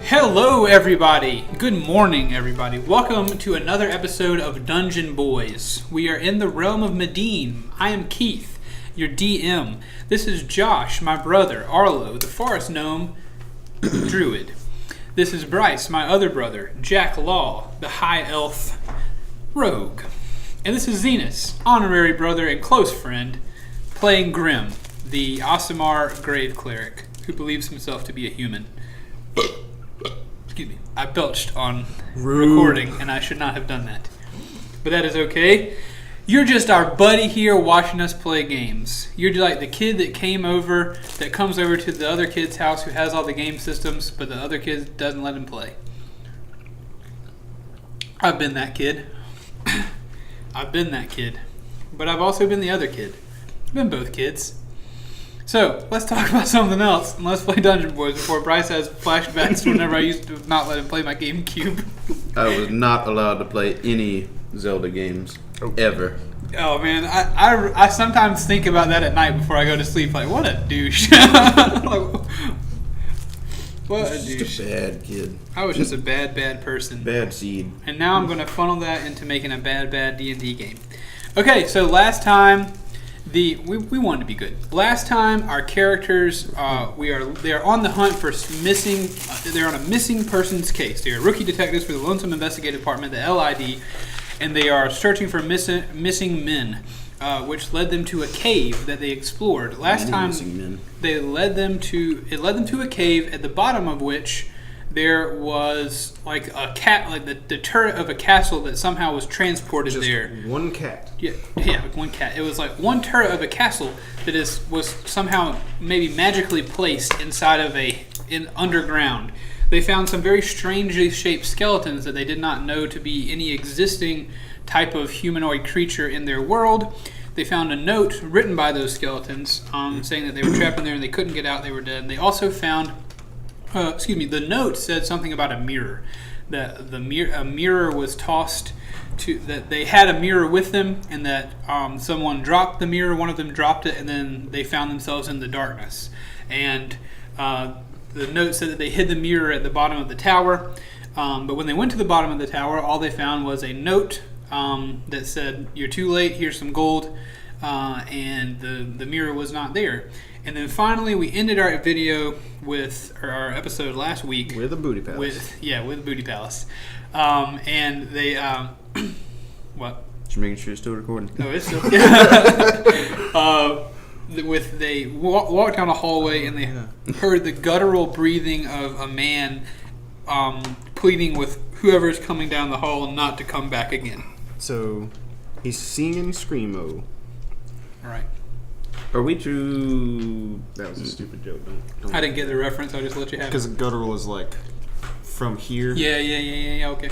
Hello everybody! Good morning everybody. Welcome to another episode of Dungeon Boys. We are in the realm of Mediene. I am Keith, your DM. This is Josh, my brother, Arlo, the forest gnome, Druid. This is Brice, my other brother, Jack Law, the high elf, rogue. And this is Zenas, honorary brother and close friend, playing Grim, the Aasimar grave cleric, who believes himself to be a human. Excuse me. I belched on recording, and I should not have done that. But that is okay. You're just our buddy here watching us play games. You're like the kid that comes over to the other kid's house who has all the game systems, but the other kid doesn't let him play. I've been that kid. But I've also been the other kid. I've been both kids. So, let's talk about something else, and let's play Dungeon Boys before Brice has flashbacks whenever I used to not let him play my GameCube. I was not allowed to play any Zelda games, ever. Oh man, I sometimes think about that at night before I go to sleep, like, what a douche. What a douche. Just a bad kid. I was just a bad person. Bad seed. And now I'm going to funnel that into making a bad D&D game. Okay, so last time... We wanted to be good. Last time, our characters they are on the hunt for missing. They're on a missing persons case. They are rookie detectives for the Lonesome Investigative Department, the LID, and they are searching for missing men, which led them to a cave that they explored. Last time, it led them to a cave at the bottom of which there was like the turret of a castle that somehow was transported just there. One cat. Yeah, one cat. It was like one turret of a castle that was somehow maybe magically placed inside of underground. They found some very strangely shaped skeletons that they did not know to be any existing type of humanoid creature in their world. They found a note written by those skeletons saying that they were trapped in there and they couldn't get out, they were dead. And they also found... the note said something about a mirror. That a mirror was tossed that they had a mirror with them, and that someone dropped the mirror. One of them dropped it, and then they found themselves in the darkness. And the note said that they hid the mirror at the bottom of the tower. But when they went to the bottom of the tower, all they found was a note that said, "You're too late. Here's some gold." And the mirror was not there. And then finally, we ended our video with our episode last week with the booty palace. With the booty palace. And they what? Just making sure it's still recording. Oh, it's still. They walked down a hallway and they heard the guttural breathing of a man pleading with whoever's coming down the hall not to come back again. So he's singing screamo. All right. Are we to... That was a stupid joke. Don't I didn't get the reference. I just let you have it. Because guttural is like from here. Yeah. Okay.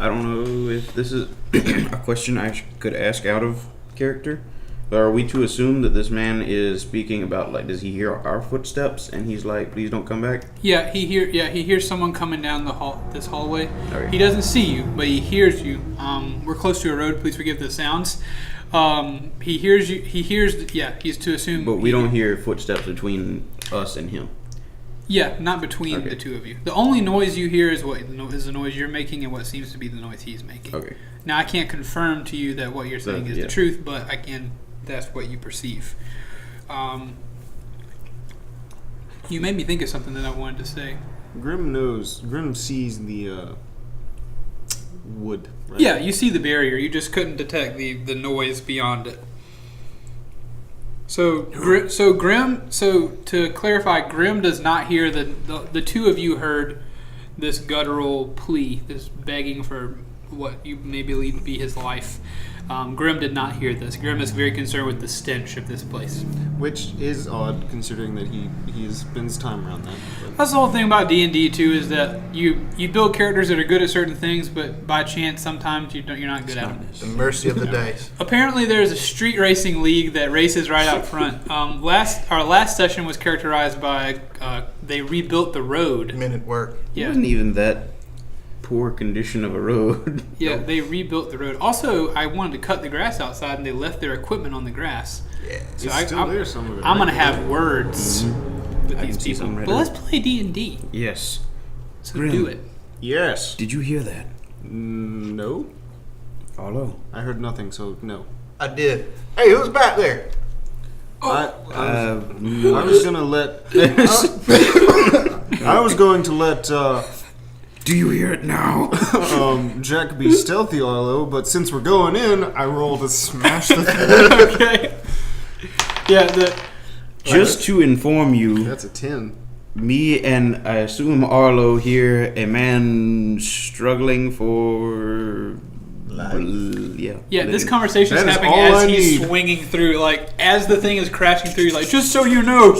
I don't know if this is a question I could ask out of character. But are we to assume that this man is speaking about, like, does he hear our footsteps and he's like, please don't come back? Yeah, he hears someone coming down this hallway. Right. He doesn't see you, but he hears you. We're close to a road. Please forgive the sounds. He hears you. He's to assume. But we don't hear footsteps between us and him. Yeah, not between the two of you. The only noise you hear is the noise you're making and what seems to be the noise he's making. Okay. Now, I can't confirm to you that what you're saying is the truth, but I can. That's what you perceive. You made me think of something that I wanted to say. Grim sees the wood. Right? Yeah, you see the barrier. You just couldn't detect the noise beyond it. So to clarify, Grim does not hear the two of you heard this guttural plea, this begging for what you may believe to be his life. Grim did not hear this. Grim is very concerned with the stench of this place. Which is odd, considering that he spends time around that. But. That's the whole thing about D&D, too, is that you build characters that are good at certain things, but by chance, sometimes you're not good at them. The mercy of the dice. Apparently, there's a street racing league that races right out front. Our last session was characterized by they rebuilt the road. Men at work. Yeah. It wasn't even that poor condition of a road. Yeah, they rebuilt the road. Also, I wanted to cut the grass outside, and they left their equipment on the grass. Yeah. So some of it. I'm going to have words with I these can see people. some right But now. let's play D&D. Yes. So Grim. do it. Yes. Did you hear that? No. Arlo? I heard nothing, so no. I did. Hey, who's back there? I was gonna let. I was going to let Do you hear it now? Jack be stealthy, Arlo, but since we're going in, I roll to smash the thing. Okay. Yeah, Just to inform you, That's a 10. me and I assume Arlo here, a man struggling for. Yeah, this conversation is That is happening all as I he's need. swinging through. Like, as the thing is crashing through, you're like, just so you know.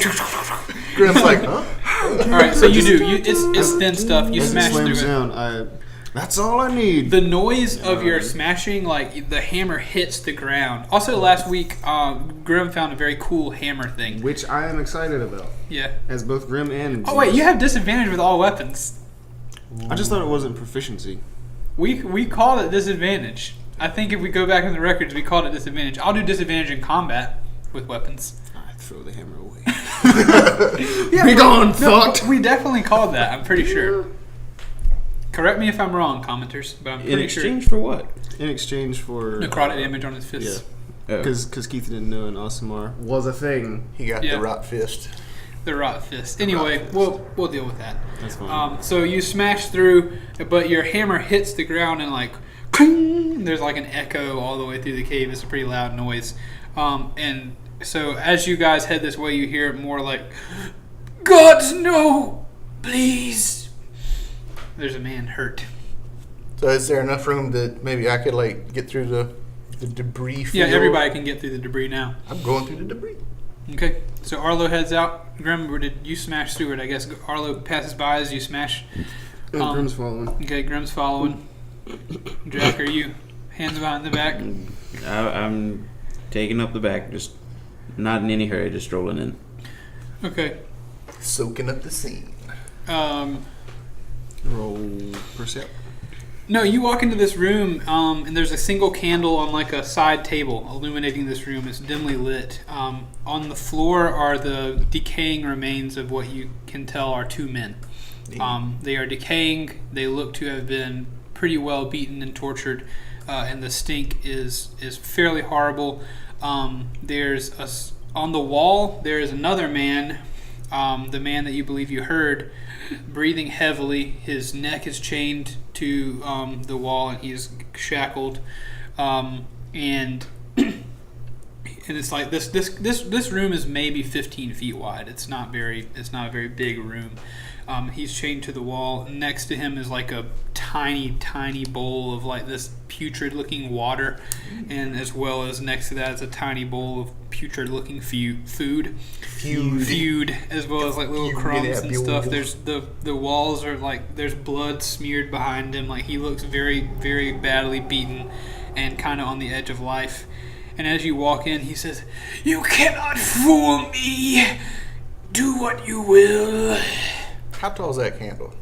Grim's like, huh? All right, so you do. It's thin stuff. You As it smash through slams it. down, that's all I need. The noise of your smashing, like the hammer hits the ground. Also, last week, Grim found a very cool hammer thing. Which I am excited about. Yeah. As both Grim and Oh wait, you have disadvantage with all weapons. I just thought it wasn't proficiency. We called it disadvantage. I think if we go back in the records, we called it disadvantage. I'll do disadvantage in combat with weapons. I throw the hammer away. Be gone, fucked. We definitely called that. I'm pretty sure. Correct me if I'm wrong, commenters, but I'm In pretty exchange for what? In exchange for necrotic damage on his fists. Yeah. Because Keith didn't know an Aasimar was a thing. He got Yeah. the rot fist. The rot fist. Anyway, we'll deal with that. That's fine. So you smash through, but your hammer hits the ground and like, cling, there's like an echo all the way through the cave. It's a pretty loud noise. And so as you guys head this way, you hear it more like, "Gods, no! Please!" There's a man hurt. So is there enough room that maybe I could like get through the debris field? Yeah, everybody can get through the debris now. I'm going through the debris. Okay, so Arlo heads out. Grim, or did you smash through it? I guess Arlo passes by as you smash. Grim's following. Okay, Grim's following. Jack, are you hands behind the back? I'm taking up the back, just not in any hurry, just strolling in. Okay. Soaking up the scene. Roll percept. No, you walk into this room, and there's a single candle on like a side table illuminating this room. It's dimly lit. On the floor are the decaying remains of what you can tell are two men. They are decaying. They look to have been pretty well beaten and tortured, and the stink is fairly horrible. There's on the wall. There is another man, the man that you believe you heard, breathing heavily. His neck is chained to the wall, and he's shackled. And it's like this room is maybe 15 feet wide. It's not a very big room. He's chained to the wall. Next to him is like a tiny bowl of like this putrid-looking water, and as well as next to that is a tiny bowl of putrid-looking food, as well as like little crumbs and stuff. There's the walls are like there's blood smeared behind him. Like he looks very, very badly beaten and kind of on the edge of life. And as you walk in, he says, "You cannot fool me. Do what you will." How tall is that candle?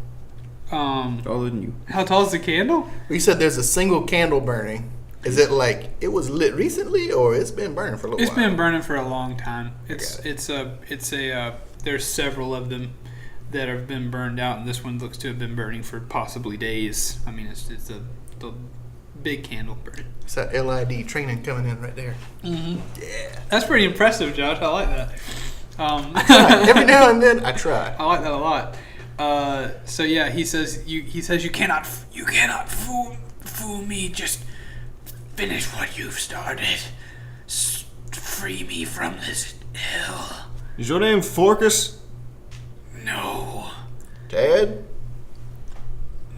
Taller than you. How tall is the candle? You said there's a single candle burning. Is it like it was lit recently, or it's been burning for a little while? It's been burning for a long time. It's a there's several of them that have been burned out, and this one looks to have been burning for possibly days. I mean, it's the big candle burning. It's that LID training coming in right there. Mm-hmm. Yeah. That's pretty impressive, Josh. I like that. Every now and then I try. I like that a lot. So yeah, he says you cannot fool me. Just finish what you've started. Free me from this hell. Is your name Forcus? No. Dad?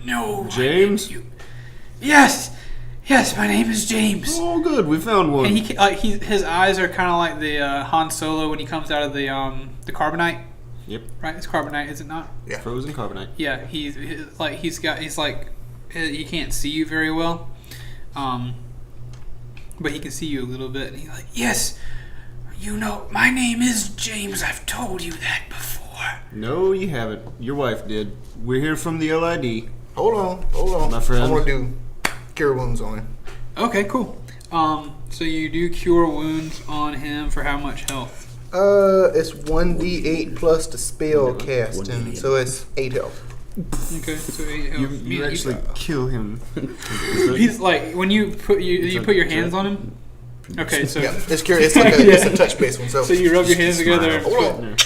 No. James? Yes, my name is James. Oh, good. We found one. And his eyes are kind of like the Han Solo when he comes out of the carbonite. Yep. Right, it's carbonite, is it not? Yeah. Frozen carbonite. Yeah, he can't see you very well, but he can see you a little bit, and he's like, "Yes, you know, my name is James. I've told you that before." No, you haven't. Your wife did. We're here from the LID. Hold on. My friend. I want to do cure wounds on him. Okay, cool. So you do cure wounds on him for how much health? It's 1d8 plus the spell casting, so it's 8 health. Okay, so You actually kill him. he's like when you put your hands on him. Okay, so Yeah, it's curious. It's like it's a touch based one. so you rub your hands together. Hold on.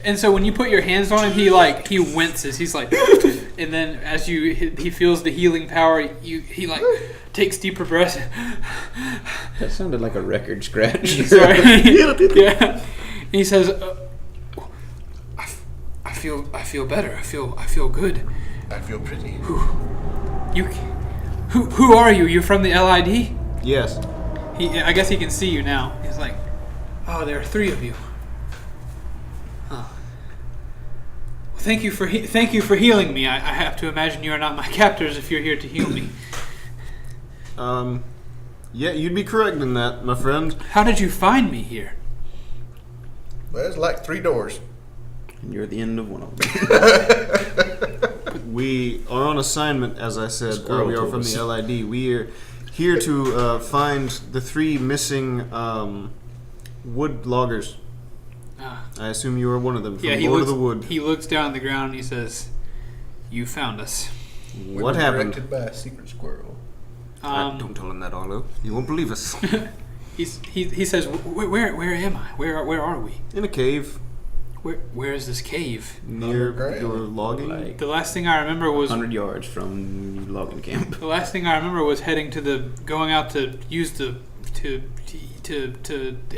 And so when you put your hands on him, he winces. He's like, and then as he feels the healing power, he like takes deeper breaths. That sounded like a record scratch. Sorry. Yeah. And he says, I feel better. I feel good. I feel pretty. Who are you? You're from the LID? Yes. I guess he can see you now. He's like, oh, there are 3 of you. Huh. Well, thank you for healing me. I have to imagine you are not my captors if you're here to heal me. Yeah, you'd be correct in that, my friend. How did you find me here? Well, there's like 3 doors. And you're at the end of one of them. We are on assignment, as I said. Squirrel We are told from us. the LID. We are here to find the 3 missing wood loggers. I assume you are one of them from Lord of the Wood. He looks down at the ground and he says, "You found us." What happened? Directed by a secret squirrel. Don't tell him that, Arlo. He won't believe us. He says, "Where am I? Where are we? In a cave Where is this cave?" near Underground. your logging. Like The last thing I remember was 100 yards from logging camp. The last thing I remember was going out to use to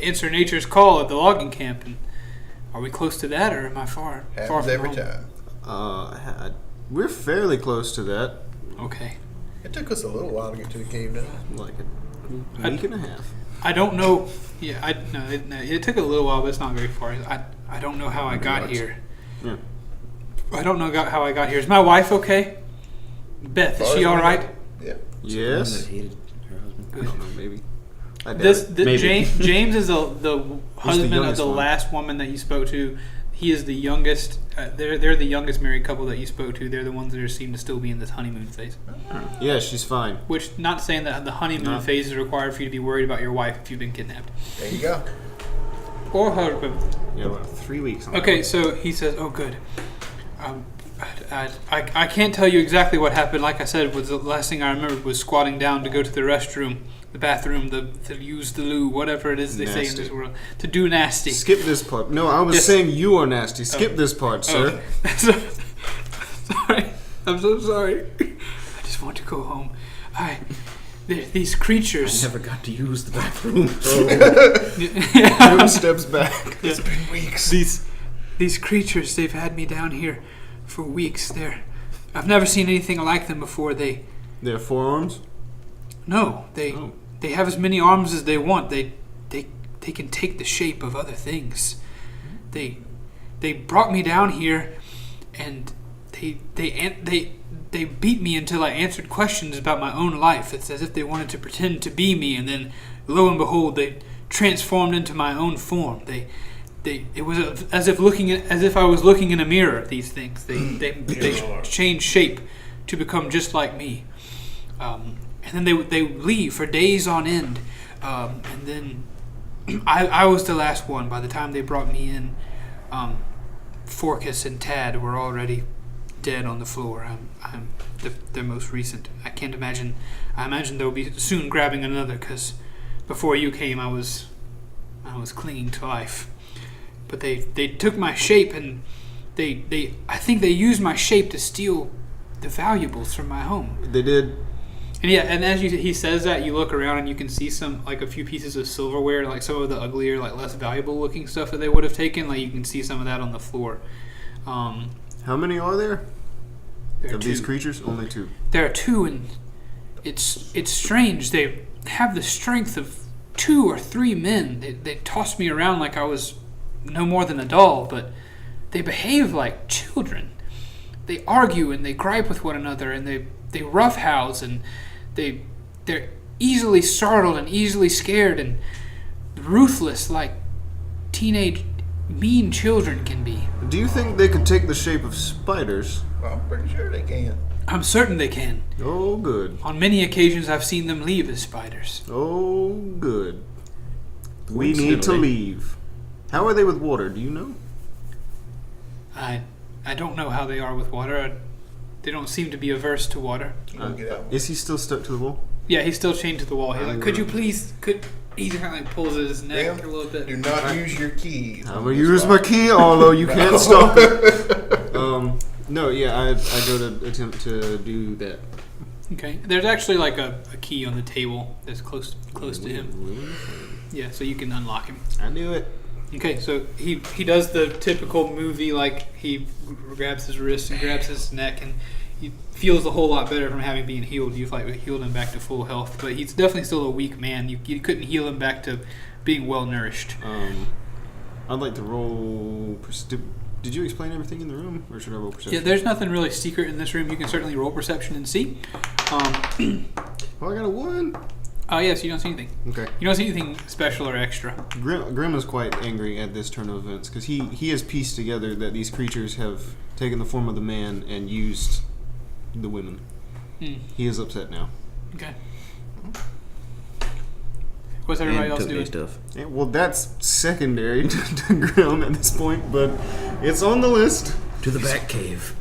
answer nature's call at the logging camp. And are we close to that, or am I far Happens from every home? time. We're fairly close to that. Okay. It took us a little while to get to the cave now. Like a week and a half. I don't know. Yeah, it took a little while, but it's not very far. I don't know how I got here. Yeah. I don't know how I got here. Is my wife okay? Beth, is she all right? Yeah. Yes. Hated her husband. I don't know, maybe. I doubt it. Maybe. James is the husband of youngest the one. last woman that you spoke to. He is the youngest. They're the youngest married couple that you spoke to. They're the ones that seem to still be in this honeymoon phase. Yeah, she's fine. Which, not saying that the honeymoon phase is required for you to be worried about your wife if you've been kidnapped. There you go. Or husband. Yeah, about 3 weeks. On that Okay, one. so he says, "Oh, good. I can't tell you exactly what happened. Like I said, was the last thing I remember was squatting down to go to the restroom, the bathroom, to use the loo, whatever it is they say in Nasty. this world, to do nasty." Skip this part. No, I was Yes. saying you are nasty. Skip this part, sir. Sorry, I'm so sorry. I just want to go home. These creatures. I never got to use the bathroom. Gnome steps back. It's been weeks. These creatures, they've had me down here for weeks. I've never seen anything like them before. They have 4 arms? They have as many arms as they want. They can take the shape of other things. They brought me down here, and they beat me until I answered questions about my own life. It's as if they wanted to pretend to be me, and then lo and behold, they transformed into my own form. It was as if I was looking in a mirror. These things they change shape to become just like me, and then they leave for days on end, and then I was the last one. By the time they brought me in, Forcus and Tad were already dead on the floor. I'm the most recent. I can't imagine. I imagine they'll be soon grabbing another, because before you came, I was clinging to life. But they took my shape, and I think they used my shape to steal the valuables from my home. They did. And yeah, and as he says that, you look around and you can see some, like, a few pieces of silverware, like some of the uglier, like less valuable looking stuff that they would have taken. Like, you can see some of that on the floor. How many are there? There are Of these 2. creatures? Only 2. There are 2, and it's strange. They have the strength of 2 or 3 men. They toss me around like I was no more than a doll, but they behave like children. They argue and they gripe with one another, and they roughhouse, and they're easily startled and easily scared and ruthless, like teenage mean children can be. Do you think they could take the shape of spiders? Well, I'm pretty sure they can. I'm certain they can. Oh, good. On many occasions, I've seen them leave as spiders. Oh, good. We need to leave. How are they with water? Do you know? I don't know how they are with water. They don't seem to be averse to water. Get out. Is he still stuck to the wall? Yeah, he's still chained to the wall. He's like, could you please? He kind of like pulls at his neck Graham, a little bit. Do not use your keys. I'm gonna use my key, although you can't stop it. No, yeah, I go to attempt to do that. Okay. There's actually like a key on the table that's close to him. Yeah, so you can unlock him. I knew it. Okay, so he does the typical movie, like he grabs his wrist and grabs his neck, and he feels a whole lot better from having been healed. You've like healed him back to full health, but he's definitely still a weak man. You couldn't heal him back to being well nourished. I'd like to roll. Did you explain everything in the room, or should I roll perception? Yeah, there's nothing really secret in this room. You can certainly roll perception and see. Oh, I got a 1. Yes, you don't see anything. Okay. You don't see anything special or extra. Grim is quite angry at this turn of events because he has pieced together that these creatures have taken the form of the man and used the women. He is upset now. Okay. What's everybody else doing? Stuff. Yeah, well, that's secondary to Grim at this point, but it's on the list. To the back cave.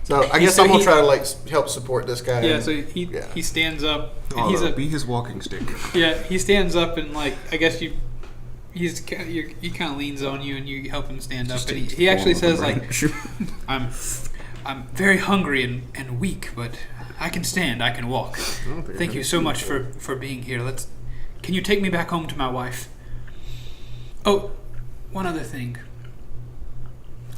So I guess I'm gonna try to like help support this guy. Yeah, so he stands up. And he's be his walking stick. Yeah, he stands up and like I guess he kind of leans on you and you help him stand up. And he actually says like, I'm very hungry and weak, but I can stand. I can walk. Thank you so much for being here. Can you take me back home to my wife? Oh, one other thing.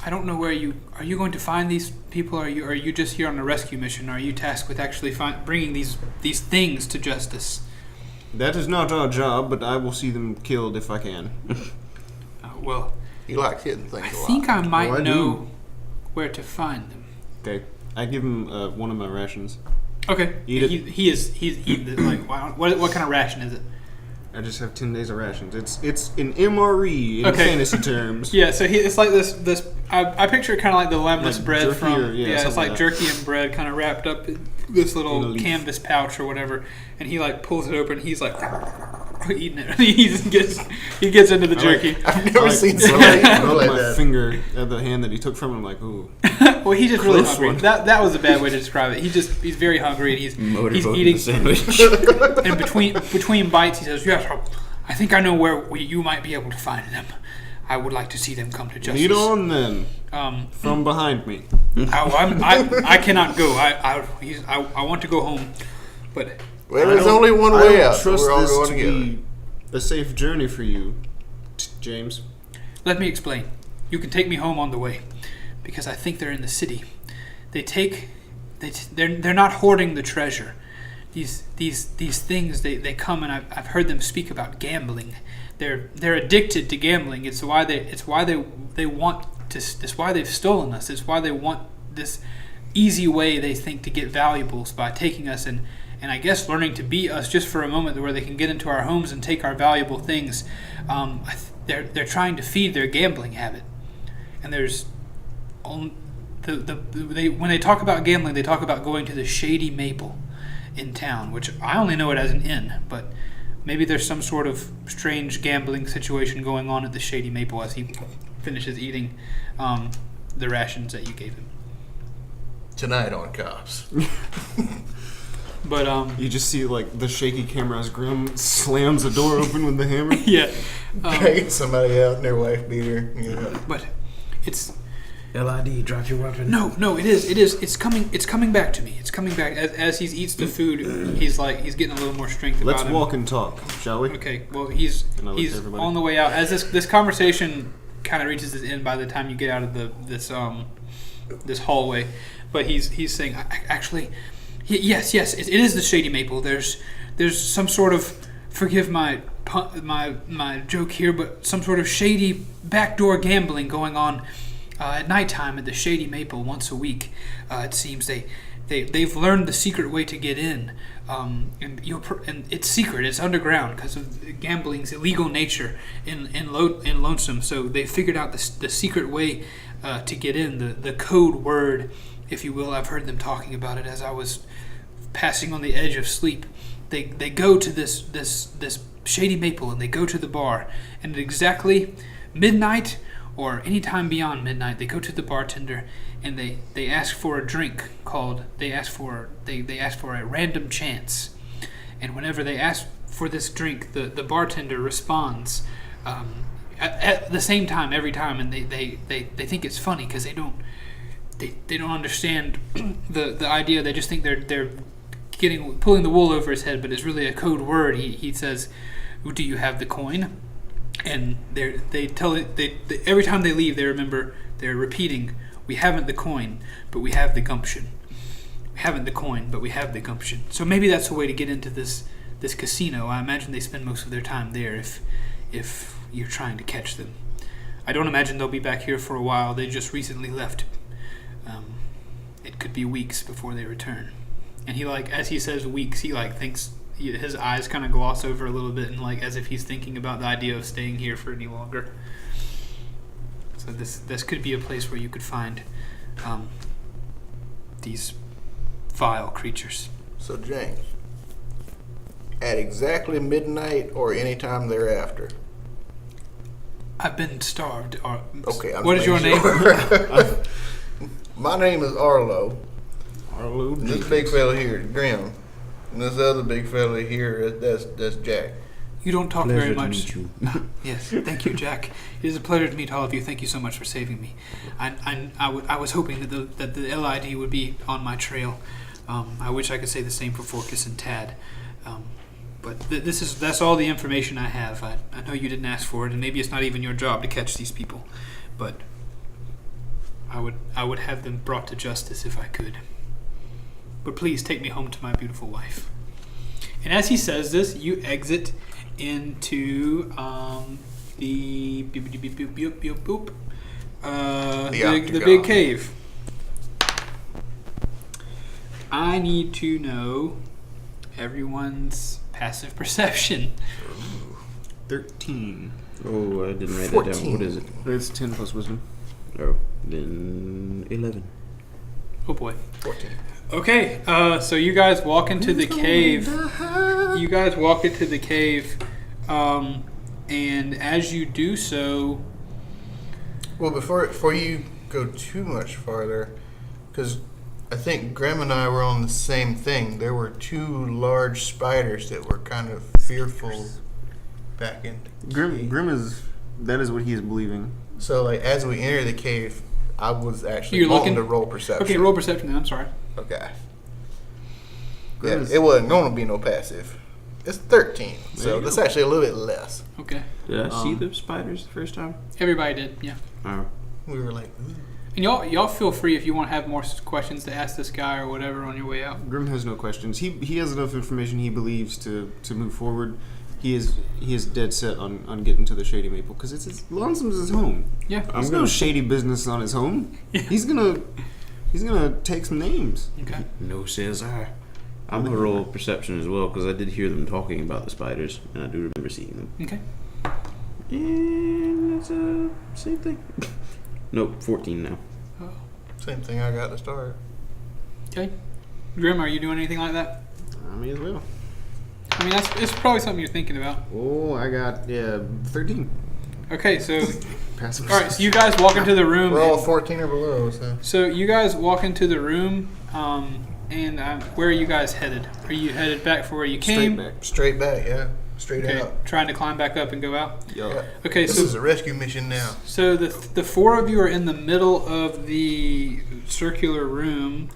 I don't know where are you going to find these people? Or are you just here on a rescue mission? Or are you tasked with actually bringing these things to justice? That is not our job, but I will see them killed if I can. Well, he likes hitting things I a lot. think I might know where to find them. Okay, I give him one of my rations. Okay, Eat it. He's eating it. Like, wow. What kind of ration is it? I just have 10 days of rations. It's an MRE in fantasy terms. Yeah, so it's like this. I picture it kind of like the lemless like bread from. It's like like jerky and bread kind of wrapped up in this little canvas pouch or whatever, and he like pulls it open. And he's like eating it. he gets into the jerky. I've never seen somebody I like my that. finger at the hand that he took from him. I'm like, ooh. Well, he's just really Close hungry. one. That was a bad way to describe it. He's very hungry and he's eating the sandwich. and between bites he says, "Yes, I think I know where you might be able to find them. I would like to see them come to justice." Lead on then. From behind me. I cannot go. I want to go home, but Well, there's only one way out. Trust We're all this going to together. be a safe journey for you, James. let me explain. You can take me home on the way, because I think they're in the city. They're not hoarding the treasure. These things they come and I've heard them speak about gambling. They're addicted to gambling. It's why they want to. It's why they've stolen us. It's why they want this easy way they think to get valuables by taking us and I guess learning to beat us just for a moment where they can get into our homes and take our valuable things. They're trying to feed their gambling habit, and there's when they talk about gambling, they talk about going to the Shady Maple in town, which I only know it as an inn, but maybe there's some sort of strange gambling situation going on at the Shady Maple as he finishes eating the rations that you gave him. Tonight on Cops. But You just see like the shaky camera as Grim slams the door open with the hammer. yeah, Dragging somebody out and their wife beat her. Yeah. but it's LID, drop your weapon. no, it is. It's coming back to me. It's coming back as he eats the food. He's getting a little more strength. Let's about him. walk and talk, shall we? Okay, well he's And I look at everybody. on the way out. As this conversation kind of reaches its end by the time you get out of this hallway, but he's saying actually, yes, it is the Shady Maple. There's some sort of, forgive my joke here, but some sort of shady backdoor gambling going on at nighttime at the Shady Maple once a week. It seems they've learned the secret way to get in. And it's secret. It's underground because of gambling's illegal nature in Lonesome. So they figured out the secret way to get in, the code word, if you will. I've heard them talking about it as I was passing on the edge of sleep. They go to this Shady Maple and they go to the bar, and at exactly midnight or any time beyond midnight, they go to the bartender and they ask for a drink called they ask for a random chance. And whenever they ask for this drink, the bartender responds at the same time every time, and they think it's funny because they don't understand the idea. They just think they're pulling the wool over his head, but it's really a code word. He says, "Do you have the coin?" And every time they leave, they're repeating, "We haven't the coin, but we have the gumption. We haven't the coin, but we have the gumption." So maybe that's a way to get into this casino. I imagine they spend most of their time there if you're trying to catch them. I don't imagine they'll be back here for a while. They just recently left. It could be weeks before they return. And he, as he says weeks, he thinks his eyes kind of gloss over a little bit, and as if he's thinking about the idea of staying here for any longer. So this could be a place where you could find these vile creatures. So James, at exactly midnight or any time thereafter. I've been starved. Okay. What is your name? Sure. My name is Arlo. Arlo. And this big fella here is Grim. And this other big fella here, that's Jack. You don't talk Pleasure very to much. meet you. Yes, thank you, Jack. It is a pleasure to meet all of you. Thank you so much for saving me. I was hoping that the LID would be on my trail. I wish I could say the same for Forcus and Tad. But that's all the information I have. I know you didn't ask for it, and maybe it's not even your job to catch these people, but I would have them brought to justice if I could. But please take me home to my beautiful wife. And as he says this, you exit into the big cave. I need to know everyone's passive perception. 13. Oh, I didn't write 14. that down. What is it? It's 10 plus wisdom. Oh, then 11. Oh boy. 14. Okay, so you guys walk into the cave. You guys walk into the cave, and as you do so... Well, before you go too much farther, because I think Grim and I were on the same thing. There were two large spiders that were kind of fearful back in. Grim is... That is what he is believing. So, as we enter the cave, I was actually You're wanting looking? to roll perception. Okay, roll perception then, I'm sorry. Okay. Grim Yeah, is- it wasn't going to be no passive. It's 13, There so you that's go. actually a little bit less. Okay. Did I see the spiders the first time? Everybody did, yeah. Oh. We were like, ooh. And y'all feel free if you want to have more questions to ask this guy or whatever on your way out. Grim has no questions. He has enough information he believes to move forward. He is dead set on getting to the Shady Maple because it's Lonesome's his home. Yeah. There's no shady business on his home. Yeah. He's gonna take some names. Okay. No, says I. I'm going to roll perception as well because I did hear them talking about the spiders, and I do remember seeing them. Okay. And it's same thing. Nope, 14 now. Oh. Same thing I got to start. Okay. Grim, are you doing anything like that? I may as well. I mean, it's probably something you're thinking about. Oh, I got 13. Okay, so Passive. all right, so you guys walk into the room. We're all 14 or below, so. So you guys walk into the room, and where are you guys headed? Are you headed back for where you came? Straight back. Straight back, yeah. Straight Okay, out. trying to climb back up and go out. Yo. Yeah. Okay, This so is a rescue mission now. so the four of you are in the middle of the circular room.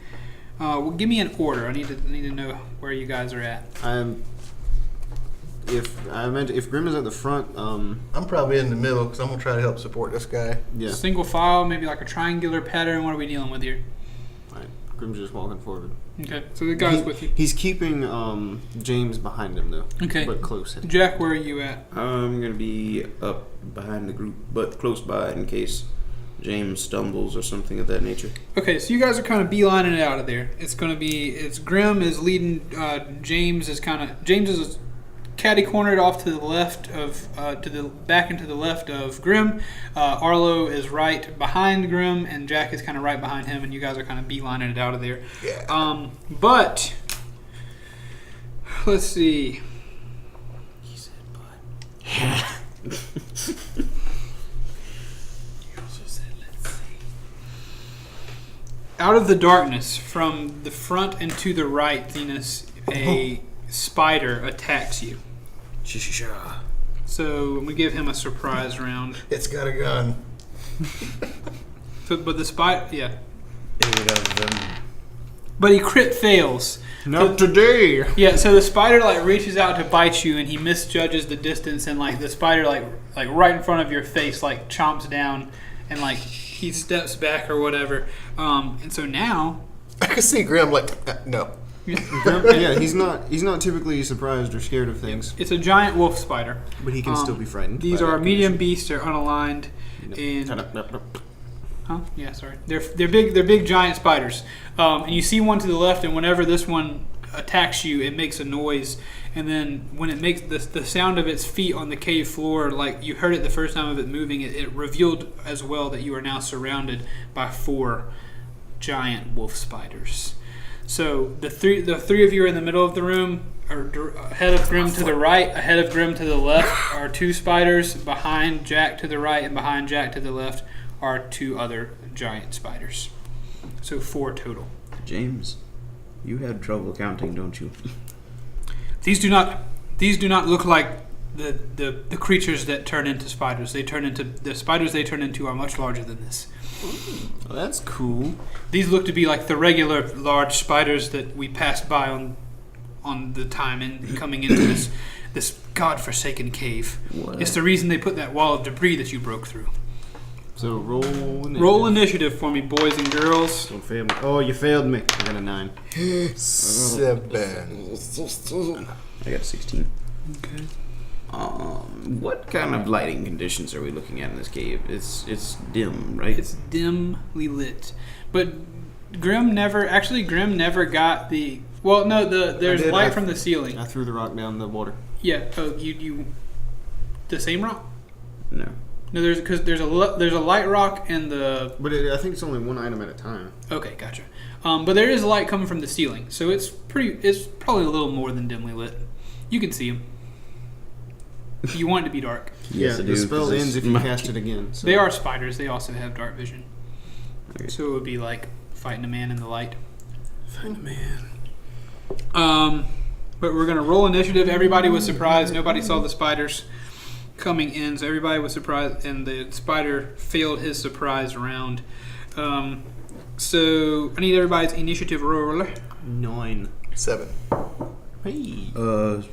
Well, give me an order. I need to know where you guys are at. If Grim is at the front, I'm probably in the middle because I'm going to try to help support this guy. yeah. Single file, maybe like a triangular pattern. What are we dealing with here? Right. Grim's just walking forward. Okay, so the guy's with you. He's keeping James behind him though. Okay. But close. Jack, where are you at? I'm going to be up behind the group, but close by in case James stumbles or something of that nature. Okay, so you guys are kind of beelining it out of there. It's Grim is leading. James is catty cornered off to the left of back into the left of Grim. Arlo is right behind Grim, and Jack is kind of right behind him, and you guys are kind of beelining it out of there. Yeah. But let's see. He said, but. out of the darkness, from the front and to the right, Zenas, a spider attacks you. So I'm gonna give him a surprise round. It's got a gun. But the spider, yeah. 8 of them. But he crit fails. Not today. Yeah, so the spider like reaches out to bite you, and he misjudges the distance, and like the spider like right in front of your face like chomps down, and like he steps back or whatever. And so now, I can see Grim like, no. Yeah, he's not typically surprised or scared of things, it's a giant wolf spider. but he can still be frightened. These by are that medium condition. beasts. They're unaligned, and huh? Yeah, sorry. They're big. They're big giant spiders. And you see one to the left, and whenever this one attacks you, it makes a noise. And then when it makes the sound of its feet on the cave floor, like you heard it the first time of it moving, it revealed as well that you are now surrounded by 4 giant wolf spiders. So the three of you are in the middle of the room. Ahead of Grim to the right, ahead of Grim to the left are 2 spiders. Behind Jack to the right and behind Jack to the left are 2 other giant spiders. So 4 total. James, you had trouble counting, don't you? These do not look like the creatures that turn into spiders. The spiders they turn into are much larger than this. Well, that's cool. These look to be like the regular large spiders that we passed by on the time in coming into this godforsaken cave. What? It's the reason they put that wall of debris that you broke through. So roll Initiative for me, boys and girls. Don't fail me. Oh, you failed me. I got a 9. 7. I got a 16. Okay. What kind of lighting conditions are we looking at in this cave? It's dim, right? It's dimly lit, but Grim never got the. Well, no, there's I did. light from the ceiling. I threw the rock down the water. Yeah. Oh, you. The same rock? No. No, there's a light rock and the. But I think it's only one item at a time. Okay, gotcha. But there is light coming from the ceiling, so it's probably a little more than dimly lit. You can see them. You want it to be dark. Yes, I the do, spell 'cause it's ends if you my- cast it again. So. They are spiders. They also have dark vision. Okay. So it would be like fighting a man in the light. Find a man. But we're gonna roll initiative. Everybody was surprised. Nobody saw the spiders coming in, so everybody was surprised, and the spider failed his surprise round. So I need everybody's initiative roll. 9. 7. Hey.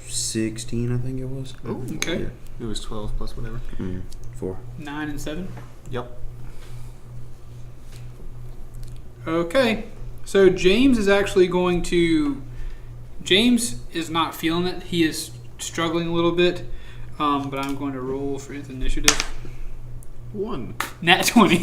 16, I think it was. Oh, Okay. Yeah. It was 12 plus whatever. 4. 9 and 7. Yep. Okay. So James is actually going to. James is not feeling it. He is struggling a little bit. But I'm going to roll for his initiative. 1. Nat 20.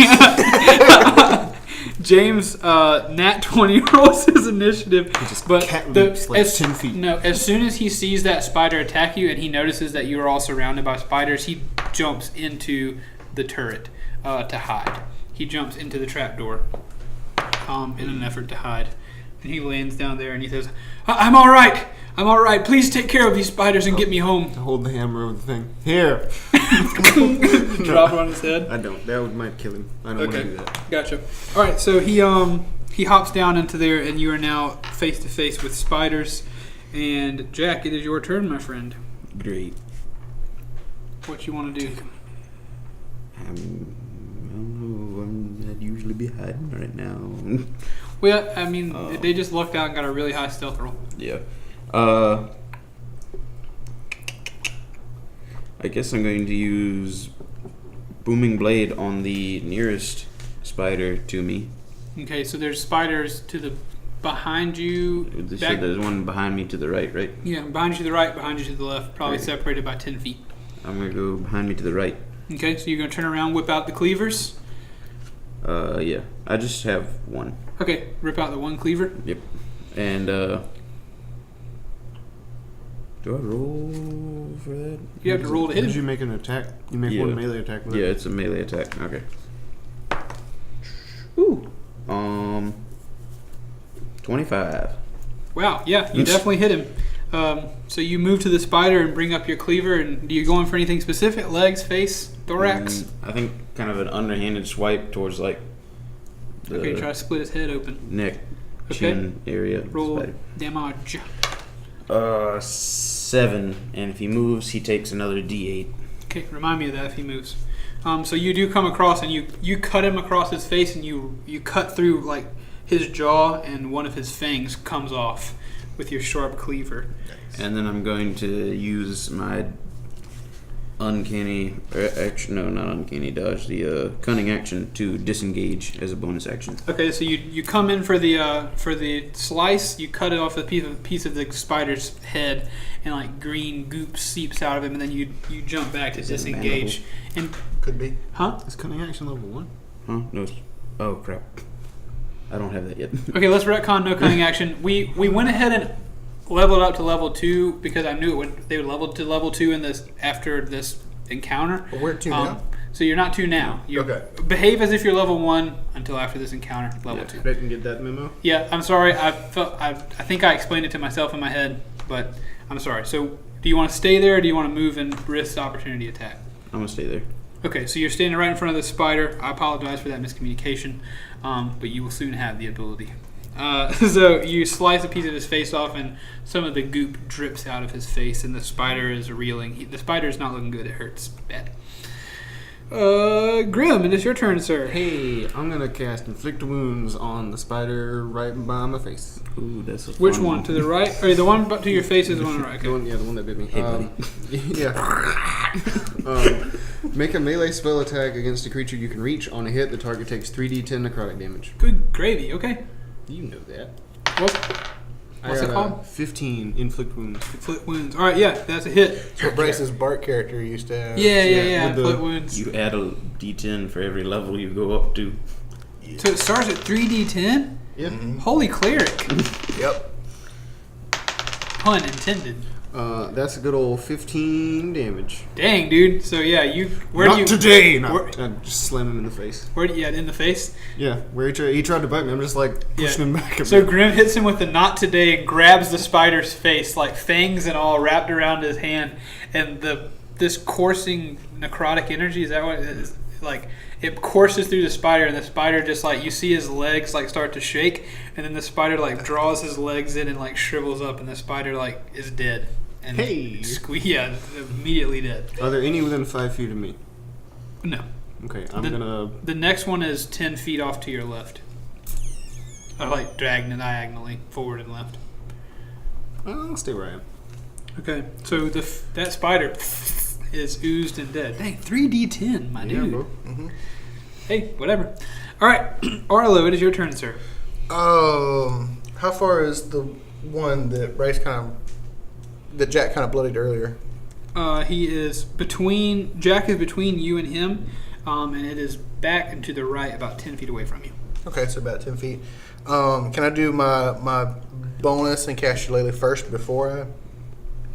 James, Nat 20 rolls his initiative. But cat leaps like 10 feet. No, as soon as he sees that spider attack you and he notices that you are all surrounded by spiders, he jumps into the turret to hide. He jumps into the trapdoor in an effort to hide. And he lands down there and he says, I'm all right. I'm all right. Please take care of these spiders and get me home. I hold the hammer over the thing. Here. Drop it on his head. I don't. That might kill him. I don't want to do that. Gotcha. All right, so he hops down into there, and you are now face to face with spiders. And Jack, it is your turn, my friend. Great. What you want to do? I don't know. I'd usually be hiding right now. Well, I mean, they just lucked out and got a really high stealth roll. Yeah. I guess I'm going to use Booming Blade on the nearest spider to me. Okay, so there's spiders to the behind you. So there's one behind me to the right, right? Yeah, behind you to the right, behind you to the left, probably Right. separated by 10 feet. I'm going to go behind me to the right. Okay, so you're going to turn around, whip out the cleavers. Yeah. I just have one. Okay, rip out the one cleaver. Yep. And, do I roll for that? You have to roll to hit Did you him. make an attack? You make Yeah. one melee attack with Yeah, it? it's a melee attack. Okay. Ooh. 25. Wow, yeah, you definitely hit him. So you move to the spider and bring up your cleaver, and do you going for anything specific? Legs, face, thorax? I think kind of an underhanded swipe towards like Okay, try to split his head open. neck, Okay. chin area. of the Roll spider. damage. 7, and if he moves, he takes another D8. Okay, remind me of that if he moves. So you do come across and you cut him across his face and you cut through like his jaw and one of his fangs comes off with your sharp cleaver. And then I'm going to use my uncanny, not uncanny dodge, the cunning action to disengage as a bonus action. Okay, so you come in for the slice, you cut it off a piece of the spider's head, and like green goop seeps out of him, and then you jump back to Is it disengage. And Could be. huh? Is cunning action level 1? Huh? No. Oh crap! I don't have that yet. Okay, let's retcon no cunning action. We went ahead and leveled up to level 2 because I knew they would level to level 2 in this after this encounter. But we're 2 now. So you're not 2 now. You Okay. behave as if you're level 1 until after this encounter, level 2. I didn't get that memo. Yeah, I'm sorry. I think I explained it to myself in my head, but I'm sorry. So do you want to stay there or do you want to move and risk the opportunity attack? I'm gonna stay there. Okay, so you're standing right in front of the spider. I apologize for that miscommunication, but you will soon have the ability. So you slice a piece of his face off, and some of the goop drips out of his face, and the spider is reeling. The spider is not looking good. It hurts bad. Grim, it is your turn, sir. Hey, I'm gonna cast Inflict Wounds on the spider right by my face. Ooh, that's a Which fun one? To the right? Or the one to your face is the one on the right. The Okay. one that bit me. Hey, buddy. Yeah. Make a melee spell attack against a creature you can reach. On a hit, the target takes 3d10 necrotic damage. Good gravy. Okay. You know that. What's it called? 15 Inflict Wounds. Inflict wounds. All right, yeah, that's a hit. That's what Bryce's Bart character used to have. Yeah. with the- Inflict wounds. You add a D10 for every level you go up to. So it starts at 3d10? Yeah. Holy cleric. Yep. Pun intended. That's a good old 15 damage. Dang, dude. So yeah, where do you today! No. Where, I just slam him in the face. in the face? Yeah, where he tried to bite me. I'm just like pushing him back a So bit. Grim hits him with the not today and grabs the spider's face, like fangs and all wrapped around his hand, and this coursing necrotic energy, is that what it is? Like it courses through the spider, and the spider just like you see his legs like start to shake, and then the spider like draws his legs in and like shrivels up, and the spider like is dead. And Hey. immediately dead. Are there any within 5 feet of me? No. Okay, I'm gonna. The next one is 10 feet off to your left. I like diagonally forward and left. I'll stay where I am. Okay, so that spider is oozed and dead. Dang, 3d10, my dude. bro. Hey, whatever. All right, Arlo, it is your turn, sir. How far is the one that Jack kind of bloodied earlier? He is between Jack is between you and him, and it is back and to the right, about 10 feet away from you. Okay, so about 10 feet. Can I do my bonus and cast Shillelagh first before I?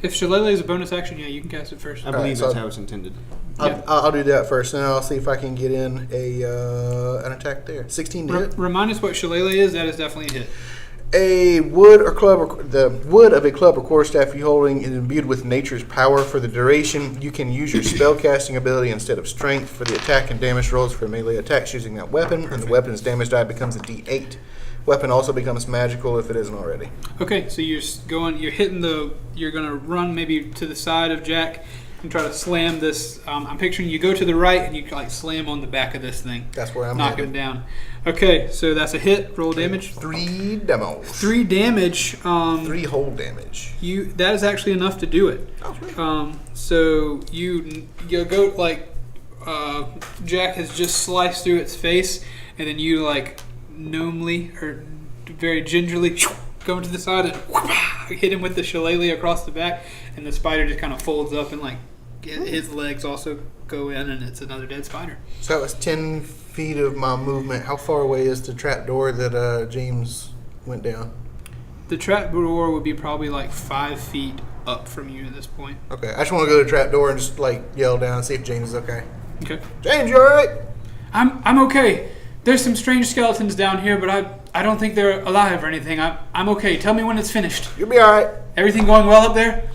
If Shillelagh is a bonus action, yeah, you can cast it first. I believe so- that's how it's intended. I'll do that first, and I'll see if I can get in an attack there. 16 to hit. Remind us what Shillelagh is. That is definitely a hit. The wood of a club or quarterstaff you holding is imbued with nature's power. For the duration, you can use your spellcasting ability instead of strength for the attack and damage rolls for melee attacks using that weapon, and the weapon's damage die becomes a D8. Weapon also becomes magical if it isn't already. Okay, so you're gonna run maybe to the side of Jack and try to slam this. I'm picturing you go to the right and you like slam on the back of this thing. That's where I'm knock headed. him down. Okay, so that's a hit. Roll damage. 3 demos. 3 damage. 3 whole damage. That is actually enough to do it. Oh, sweet. So you go like Jack has just sliced through its face, and then you like gnomely or very gingerly go to the side and hit him with the shillelagh across the back, and the spider just kind of folds up and like his legs also go in, and it's another dead spider. So that was 10 feet of my movement. How far away is the trap door that James went down? The trap door would be probably like 5 feet up from you at this point. Okay, I just want to go to the trap door and just like yell down and see if James is okay. Okay. James, you alright? I'm okay. There's some strange skeletons down here, but I don't think they're alive or anything. I'm okay. Tell me when it's finished. You'll be alright. Everything going well up there?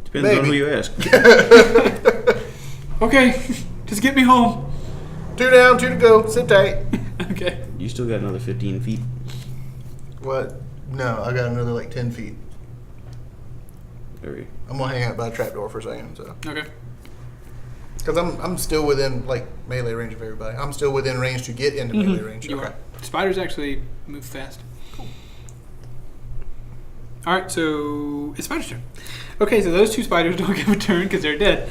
Depends on who you ask. Okay, just get me home. 2 down, 2 to go. Sit tight. Okay. You still got another 15 feet. What? No, I got another like 10 feet. Very. I'm gonna hang out by a trapdoor for a second, so. Okay. Because I'm still within like melee range of everybody. I'm still within range to get into melee range. You Okay. are. Spiders actually move fast. Cool. All right, so it's spider's turn. Okay, so those 2 spiders don't give a turn because they're dead.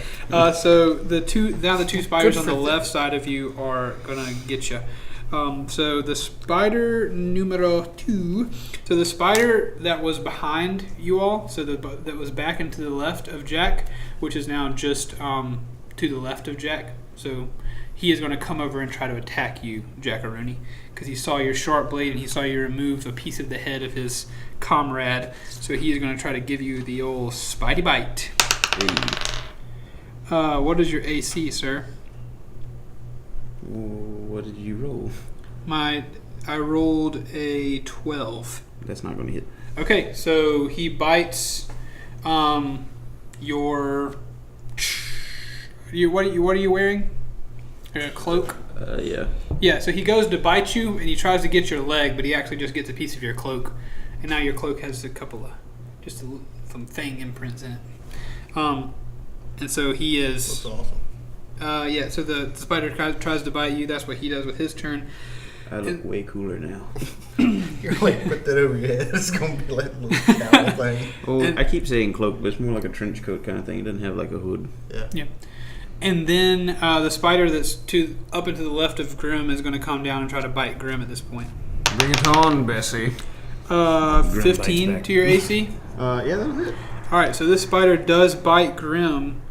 So the two spiders on the left side of you are gonna get you. So the spider numero 2. So the spider that was behind you all, so that was back and to the left of Jack, which is now just to the left of Jack. So he is going to come over and try to attack you, Jackaroni, because he saw your sharp blade and he saw you remove a piece of the head of his comrade. So he is going to try to give you the old Spidey bite. What is your AC, sir? What did you roll? I rolled a 12. That's not going to hit. Okay, so he bites your what are you wearing? A cloak? Yeah. Yeah, so he goes to bite you and he tries to get your leg, but he actually just gets a piece of your cloak. And now your cloak has a couple of some fang imprints in it. And so he is That's awesome. yeah, so the spider tries to bite you. That's what he does with his turn. I look way cooler now. You're like, put that over your head. It's going to be like a little cowl thing. Oh, And- I keep saying cloak, but it's more like a trench coat kind of thing. It doesn't have like a hood. Yeah. And then the spider that's up and to the left of Grim is going to come down and try to bite Grim at this point. Bring it on, Bessie. 15 back. to your AC. Yeah, that'll hit. All right, so this spider does bite Grim.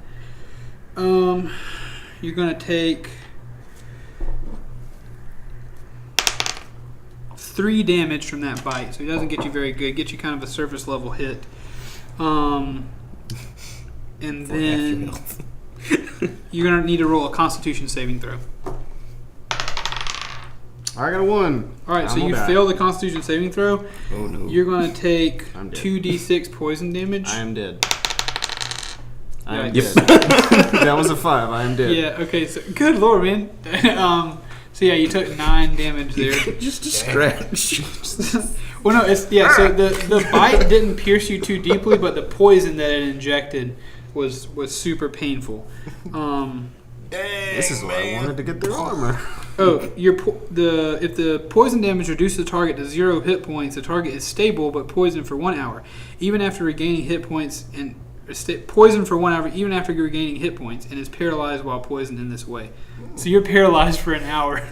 You're going to take 3 damage from that bite, so he doesn't get you very good. Get you kind of a surface level hit. And then you're going to need to roll a Constitution saving throw. I got a 1. All right, so you fail the Constitution saving throw. Oh no. You're going to take I'm dead. 2d6 poison damage. I am dead. I am Yikes. dead. That was a 5. I am dead. Yeah. Okay. So good lord, man. So yeah, you took 9 damage there. Just a scratch. Well, no, it's So the bite didn't pierce you too deeply, but the poison that it injected was super painful. This is why I wanted to get their armor. Oh, if the poison damage reduces the target to 0 hit points, the target is stable but poisoned for 1 hour. Even after regaining hit points and poisoned for 1 hour, even after regaining hit points, and is paralyzed while poisoned in this way. So you're paralyzed for an hour,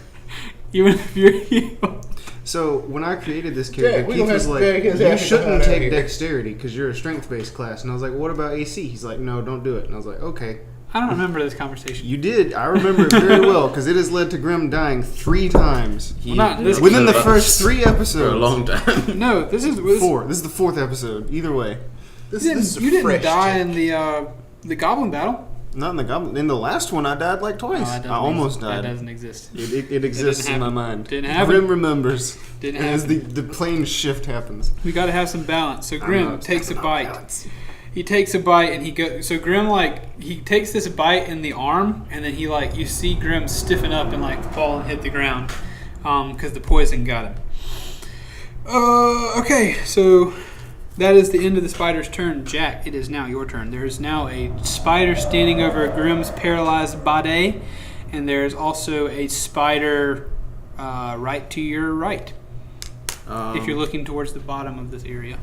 even if you're healed. So when I created this character, Yeah, we Keith gonna was have like, to take his "You ass shouldn't out of take here." dexterity because you're a strength-based class." And I was like, "What about AC?" He's like, "No, don't do it." And I was like, "Okay." I don't remember this conversation. You did. I remember it very well because it has led to Grim dying 3 times Not this- within the first 3 for episodes. a long time. No, this is 4. This is the 4th episode. Either way, This You is a didn't fresh die take. in the goblin battle. not in the goblin. In the last one, I died like twice. that doesn't I almost That died. doesn't exist. It exists in my happen. mind. Didn't happen. Grim remembers. Didn't As happen. the plane shift happens. We got to have some balance. So I'm Grim not takes a talking bite. about balance. He takes a bite and he goes. So Grim he takes this bite in the arm, and then you see Grim stiffen up and fall and hit the ground, because the poison got him. Okay, so that is the end of the spider's turn. Jack, it is now your turn. There is now a spider standing over Grim's paralyzed body, and there is also a spider right to your right. If you're looking towards the bottom of this area.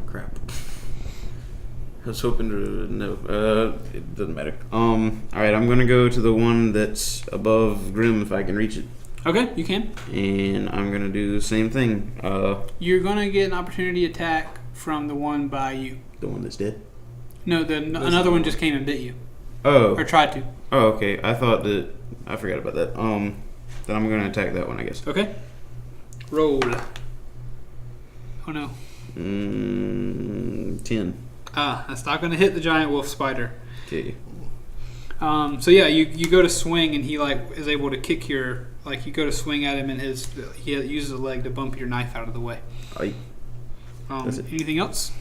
Crap. I was hoping to no. It doesn't matter. All right, I'm gonna go to the one that's above Grim if I can reach it, Okay, you can. and I'm gonna do the same thing. You're gonna get an opportunity attack from the one by you. The one that's dead. No, another one just came and bit you, or Oh. tried to. Oh, okay. I thought that I forgot about that. Then I'm gonna attack that one, I guess. Okay. Roll. Oh no. 10. That's not gonna hit the giant wolf spider. Okay. So yeah, you go to swing and he is able to kick your you go to swing at him and he uses a leg to bump your knife out of the way. Aye. That's it. Anything else?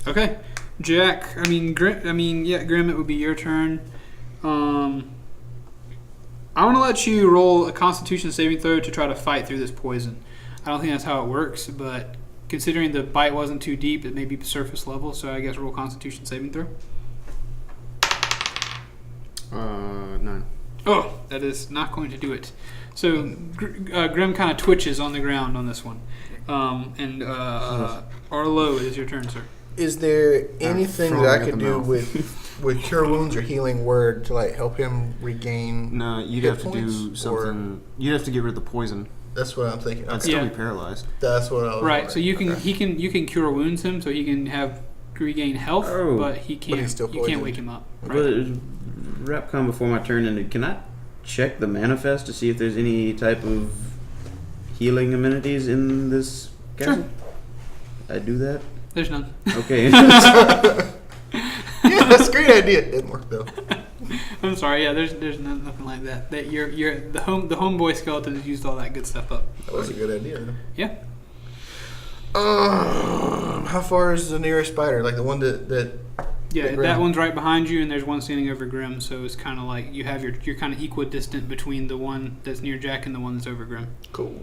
Okay, Jack. Grim. It would be your turn. I want to let you roll a Constitution saving throw to try to fight through this poison. I don't think that's how it works, but considering the bite wasn't too deep, it may be surface level, so I guess roll Constitution saving throw. 9. Oh, that is not going to do it. So Grim kind of twitches on the ground on this one. Arlo, it is your turn, sir. Is there anything that throwing I at could the do mouth. with Cure Wounds or Healing Word to like help him regain? No, you'd hit have to points, do something. You'd have to get rid of the poison. That's what I'm thinking. I'd Okay. still Yeah. be paralyzed. That's what I was Right, so you can wondering. you can cure wounds him, so he can have regain health, Oh. but he can't. he's still you can't poisoned. wake him up. But Rapcon, before my turn ended, can I check the manifest to see if there's any type of healing amenities in this castle? I do that? There's none. Okay. Yeah, that's a great idea. It didn't work though. I'm sorry. Yeah, there's nothing like that. That you're the homeboy skeletons used all that good stuff up. That was a good idea. Yeah. How far is the nearest spider? Like the one that Yeah, Grim. that one's right behind you, and there's one standing over Grim. So it's kind of like you're kind of equidistant between the one that's near Jack and the one that's over Grim. Cool.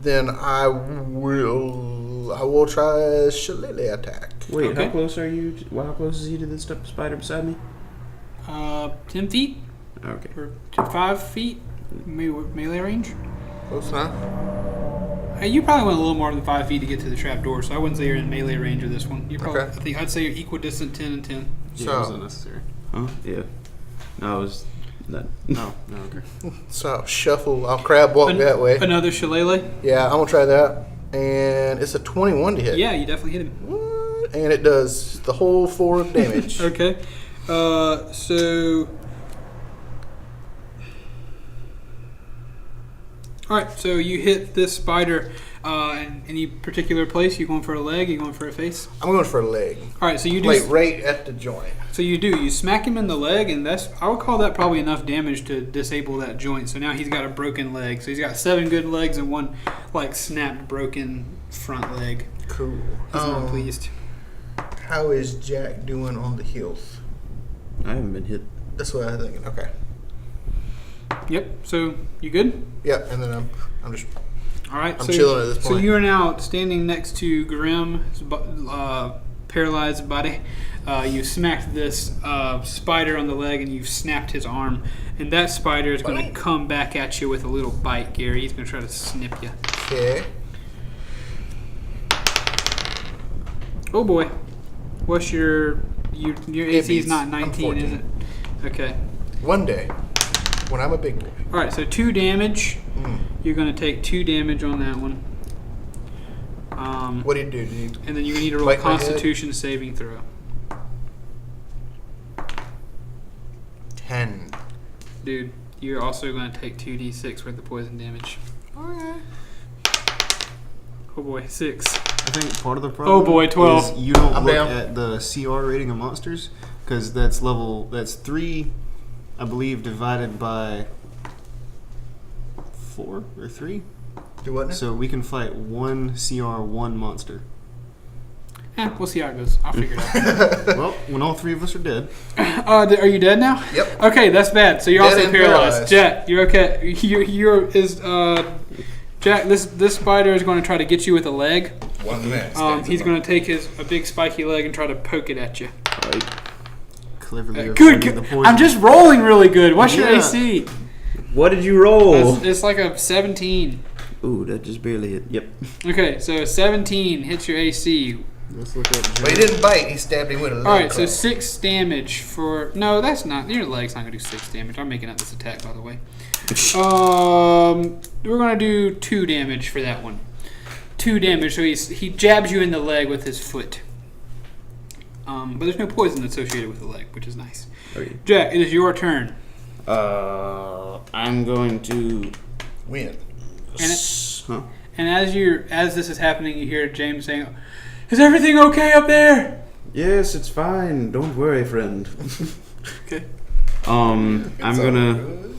Then I will try a shillelagh attack. Wait, Okay. how close are you? How close is he to this spider beside me? 10 feet Okay. or 5 feet melee range. Close enough. You probably went a little more than 5 feet to get to the trap door, so I wouldn't say you're in melee range of this one. You probably, Okay. I'd say you're equidistant 10 and 10. Yeah, it was So, unnecessary. Huh? Yeah. No, I was that. No, okay. so I'll shuffle. I'll crab walk that way. Another shillelagh? Yeah, I'm gonna try that. And it's a 21 to hit. Yeah, you definitely hit him. What? And it does the whole 4 of damage. Okay. So. Alright, so you hit this spider in any particular place? You going for a leg? You going for a face? I'm going for a leg. Alright, so you do. Like right at the joint. So you do. You smack him in the leg, and I would call that probably enough damage to disable that joint. So now he's got a broken leg. So he's got 7 good legs and 1 like snapped, broken front leg. Cool. He's not pleased. How is Jack doing on the heels? I haven't been hit. That's what I'm thinking. Okay. Yep. So you good? Yeah, and then I'm just All right. I'm so, chilling at this So point. you are now standing next to Grim's paralyzed body. You smacked this spider on the leg, and you've snapped his arm. And that spider is going to come back at you with a little bite, Gary. He's going to try to snip you. okay. Oh boy. What's your AC is not I'm 19, is it? 14. Okay. One day, when I'm a big boy. All right. So 2 damage. You're going to take 2 damage on that one. What did you do? Did you And then you need to roll a Bite my head? Constitution saving throw. 10? Dude, you're also going to take 2d6 worth of poison damage. Okay. Oh boy, 6. I think part of the problem. Oh boy, 12. Is you don't I'm look down. at the CR rating of monsters because that's 3, I believe, divided by 4 or 3. Do what now? So we can fight 1 CR 1 monster. We'll see how it goes. I'll figure it out. Well, when all 3 of us are dead, Are you dead now? Yep. Okay, that's bad. So you're Dead also and paralyzed. paralyzed. Jack, you're okay. Jack, this spider is going to try to get you with a leg. One man. He's going to take a big spiky leg and try to poke it at you. Alright. cleverly Good. avoiding the poison. I'm just rolling really good. What's your Yeah. AC? What did you roll? It's like a 17. Ooh, that just barely hit. Yep. Okay, so 17 hits your AC. Let's look at But he didn't bite. He stabbed him with a leg. All right, so claw. 6 damage for... No, that's not... Your leg's not going to do 6 damage. I'm making up this attack, by the way. We're going to do 2 damage for that one. 2 damage, so he jabs you in the leg with his foot. But there's no poison associated with the leg, which is nice. Okay. Jack, it is your turn. I'm going to. Win. Huh? And as this is happening, you hear James saying, "Is everything okay up there?" Yes, it's fine. Don't worry, friend. Okay. I'm It's all gonna good.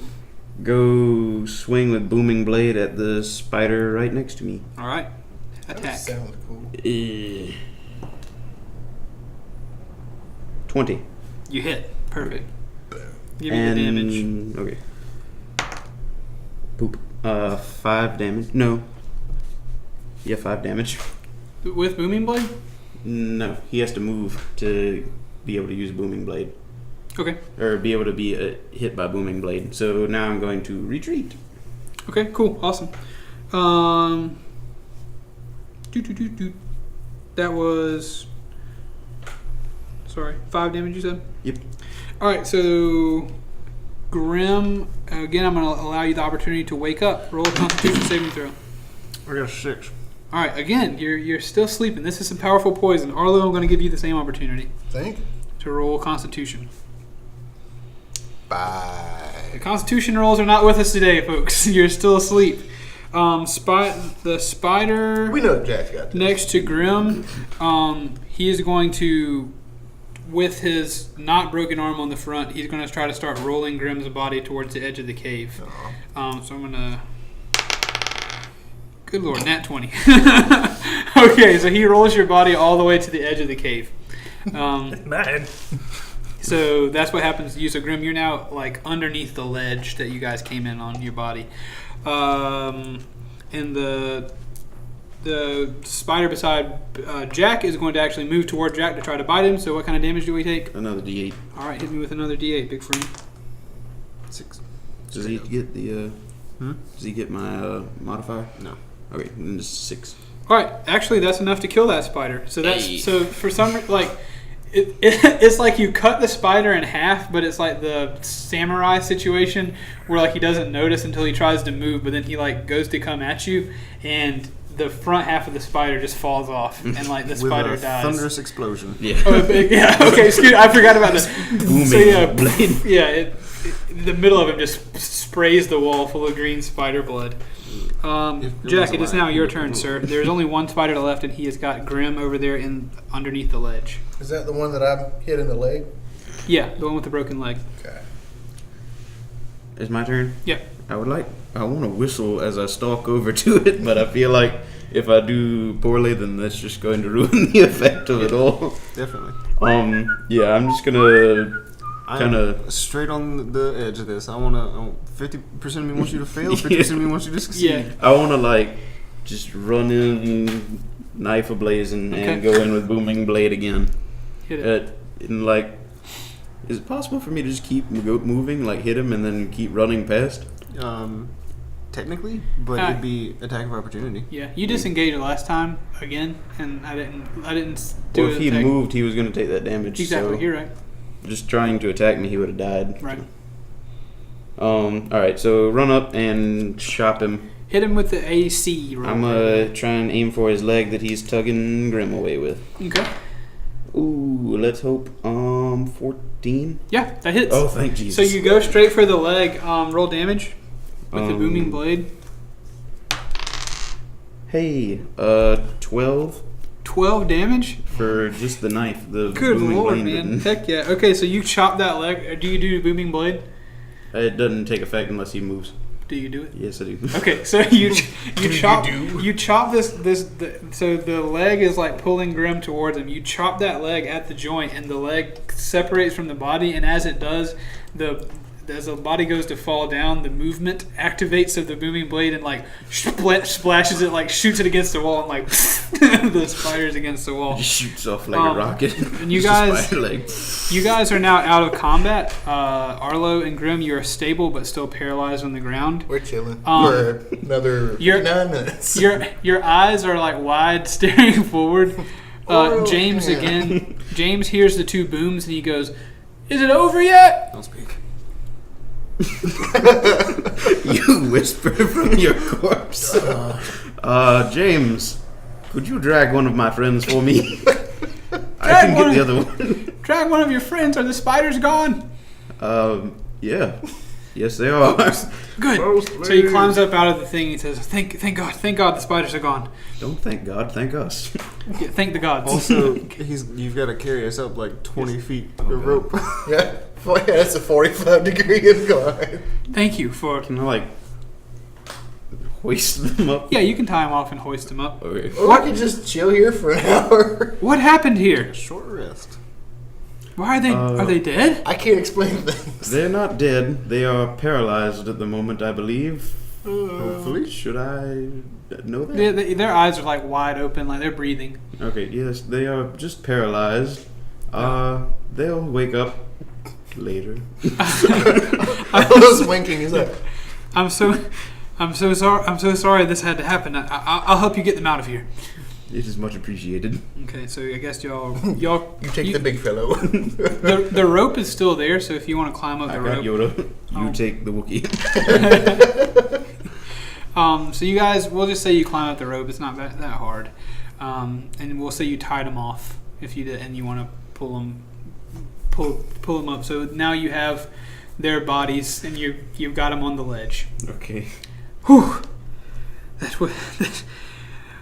go swing with booming blade at the spider right next to me. All right. That Attack. sounds cool. 20. You hit. Perfect. Give me the damage. Okay. Poop. 5 damage. No. Yeah, 5 damage. With Booming Blade? No, he has to move to be able to use Booming Blade. Okay. Or be able to be hit by Booming Blade. So now I'm going to retreat. Okay, cool. Awesome. That was... Sorry, 5 damage you said? Yep. Alright, so... Grim, again, I'm going to allow you the opportunity to wake up. Roll a Constitution saving throw. I got a 6. Alright, again, you're still sleeping. This is some powerful poison. Arlo, I'm going to give you the same opportunity Think. to roll Constitution. 5. The Constitution rolls are not with us today, folks. You're still asleep. The spider We know Jack's got this. next to Grim, he is going to, with his not broken arm on the front, he's going to try to start rolling Grim's body towards the edge of the cave. So I'm going to... Good lord, nat 20. Okay, so he rolls your body all the way to the edge of the cave. Mad. So that's what happens to you. So Grim, you're now like underneath the ledge that you guys came in on your body. And the spider beside Jack is going to actually move toward Jack to try to bite him. So what kind of damage do we take? Another D8. All right, hit me with another D8, big friend. 6. Does he get the... Does he get my modifier? No. Okay, then just 6. All right, actually that's enough to kill that spider. So that's Hey. so for some like it's like you cut the spider in half, but it's like the samurai situation where like he doesn't notice until he tries to move, but then he like goes to come at you, and the front half of the spider just falls off, and like the spider With a dies. thunderous explosion. Yeah. Oh, yeah. Okay. Excuse. I forgot about this. Booming So yeah, blade. yeah. The middle of him just sprays the wall full of green spider blood. Jack, it is now your turn, sir. There's only one spider left, and he has got Grim over there in underneath the ledge. Is that the one that I'm hit in the leg? Yeah, the one with the broken leg. Okay. It's my turn? Yeah. I want to whistle as I stalk over to it, but I feel like if I do poorly, then that's just going to ruin the effect of it all. Definitely. Yeah, I'm just gonna kind of... I'm straight on the edge of this. I want 50% of me wants you to fail, 50% of me wants you to succeed. Yeah. I want to like just run in, knife ablazing, and go in with booming blade again. Hit it. And like, is it possible for me to just keep moving, like hit him, and then keep running past? Technically, but it'd be attack of opportunity. Yeah, you disengaged last time again, and I didn't do Well, it. if he moved, he was going to take that damage. Exactly, So you're right. just trying to attack me, he would have died. Right. All right, so run up and chop him. Hit him with the AC roll. I'm gonna try and aim for his leg that he's tugging Grim away with. Okay. Ooh, let's hope 14. Yeah, that hits. Oh, thank Jesus. So you go straight for the leg. Roll damage with the booming blade. Hey, 12 12 damage. for just the knife. The Good booming lord, blade man! didn't- Heck yeah. Okay, so you chop that leg. Do you do booming blade? It doesn't take effect unless he moves. Do you do it? Yes, I do. Okay, so you chop so the leg is like pulling Grim towards him. You chop that leg at the joint, and the leg separates from the body. And as it does, as the body goes to fall down, the movement activates of the booming blade and like splashes it, like shoots it against the wall, and like the spider's against the wall. Just shoots off like a rocket. And you Just a guys- spider leg. You guys are now out of combat. Arlo and Grim, you are stable but still paralyzed on the ground. We're chilling for another 9 minutes. Your eyes are like wide, staring forward. James yeah. again. James hears the two booms and he goes, "Is it over yet?" Don't speak. You whisper from your corpse. James, could you drag one of my friends for me? I can get the other one. Drag one of your friends. Are the spiders gone? Yeah. Yes, they are. Good. So he climbs up out of the thing. He says, "Thank God, the spiders are gone. Don't thank God, thank us. Yeah, thank the gods." Also, you've got to carry us up like 20 feet of rope. Yeah, that's a 45-degree incline. Thank you for. Can I, like, hoist them up? Yeah, you can tie him off and hoist him up. Okay. Or we could just chill here for an hour. What happened here? Short rest. Why are they? Are they dead? I can't explain things. They're not dead. They are paralyzed at the moment, I believe. Hopefully. Should I know that? Their eyes are like wide open, like they're breathing. Okay, yes, they are just paralyzed. They'll wake up later. I was winking. He's like, I'm so sorry. I'm so sorry this had to happen. I'll help you get them out of here. It is much appreciated. Okay, so I guess y'all you take the big fellow. the rope is still there. So if you want to climb up I the got rope, Yoda. You Oh. take the Wookiee. so you guys, we'll just say you climb up the rope. It's not that hard, and we'll say you tied them off if you did, and you want to pull them up. So now you have their bodies, and you've got them on the ledge. Okay. Whew.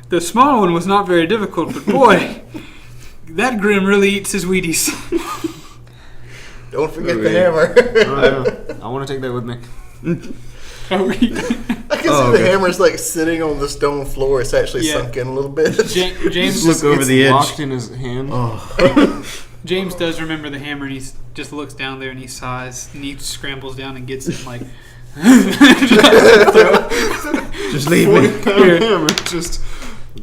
The small one was not very difficult, but boy, that Grim really eats his Wheaties. Don't forget the Okay. hammer. I want to take that with me. Oh, I can see okay. the hammer's like sitting on the stone floor. It's actually Yeah. sunk in a little bit. James Look over It's the edge. locked in his hand. James does remember the hammer, and he just looks down there and he sighs, and he scrambles down and gets it, and like Just leave me. Here. Hammer, just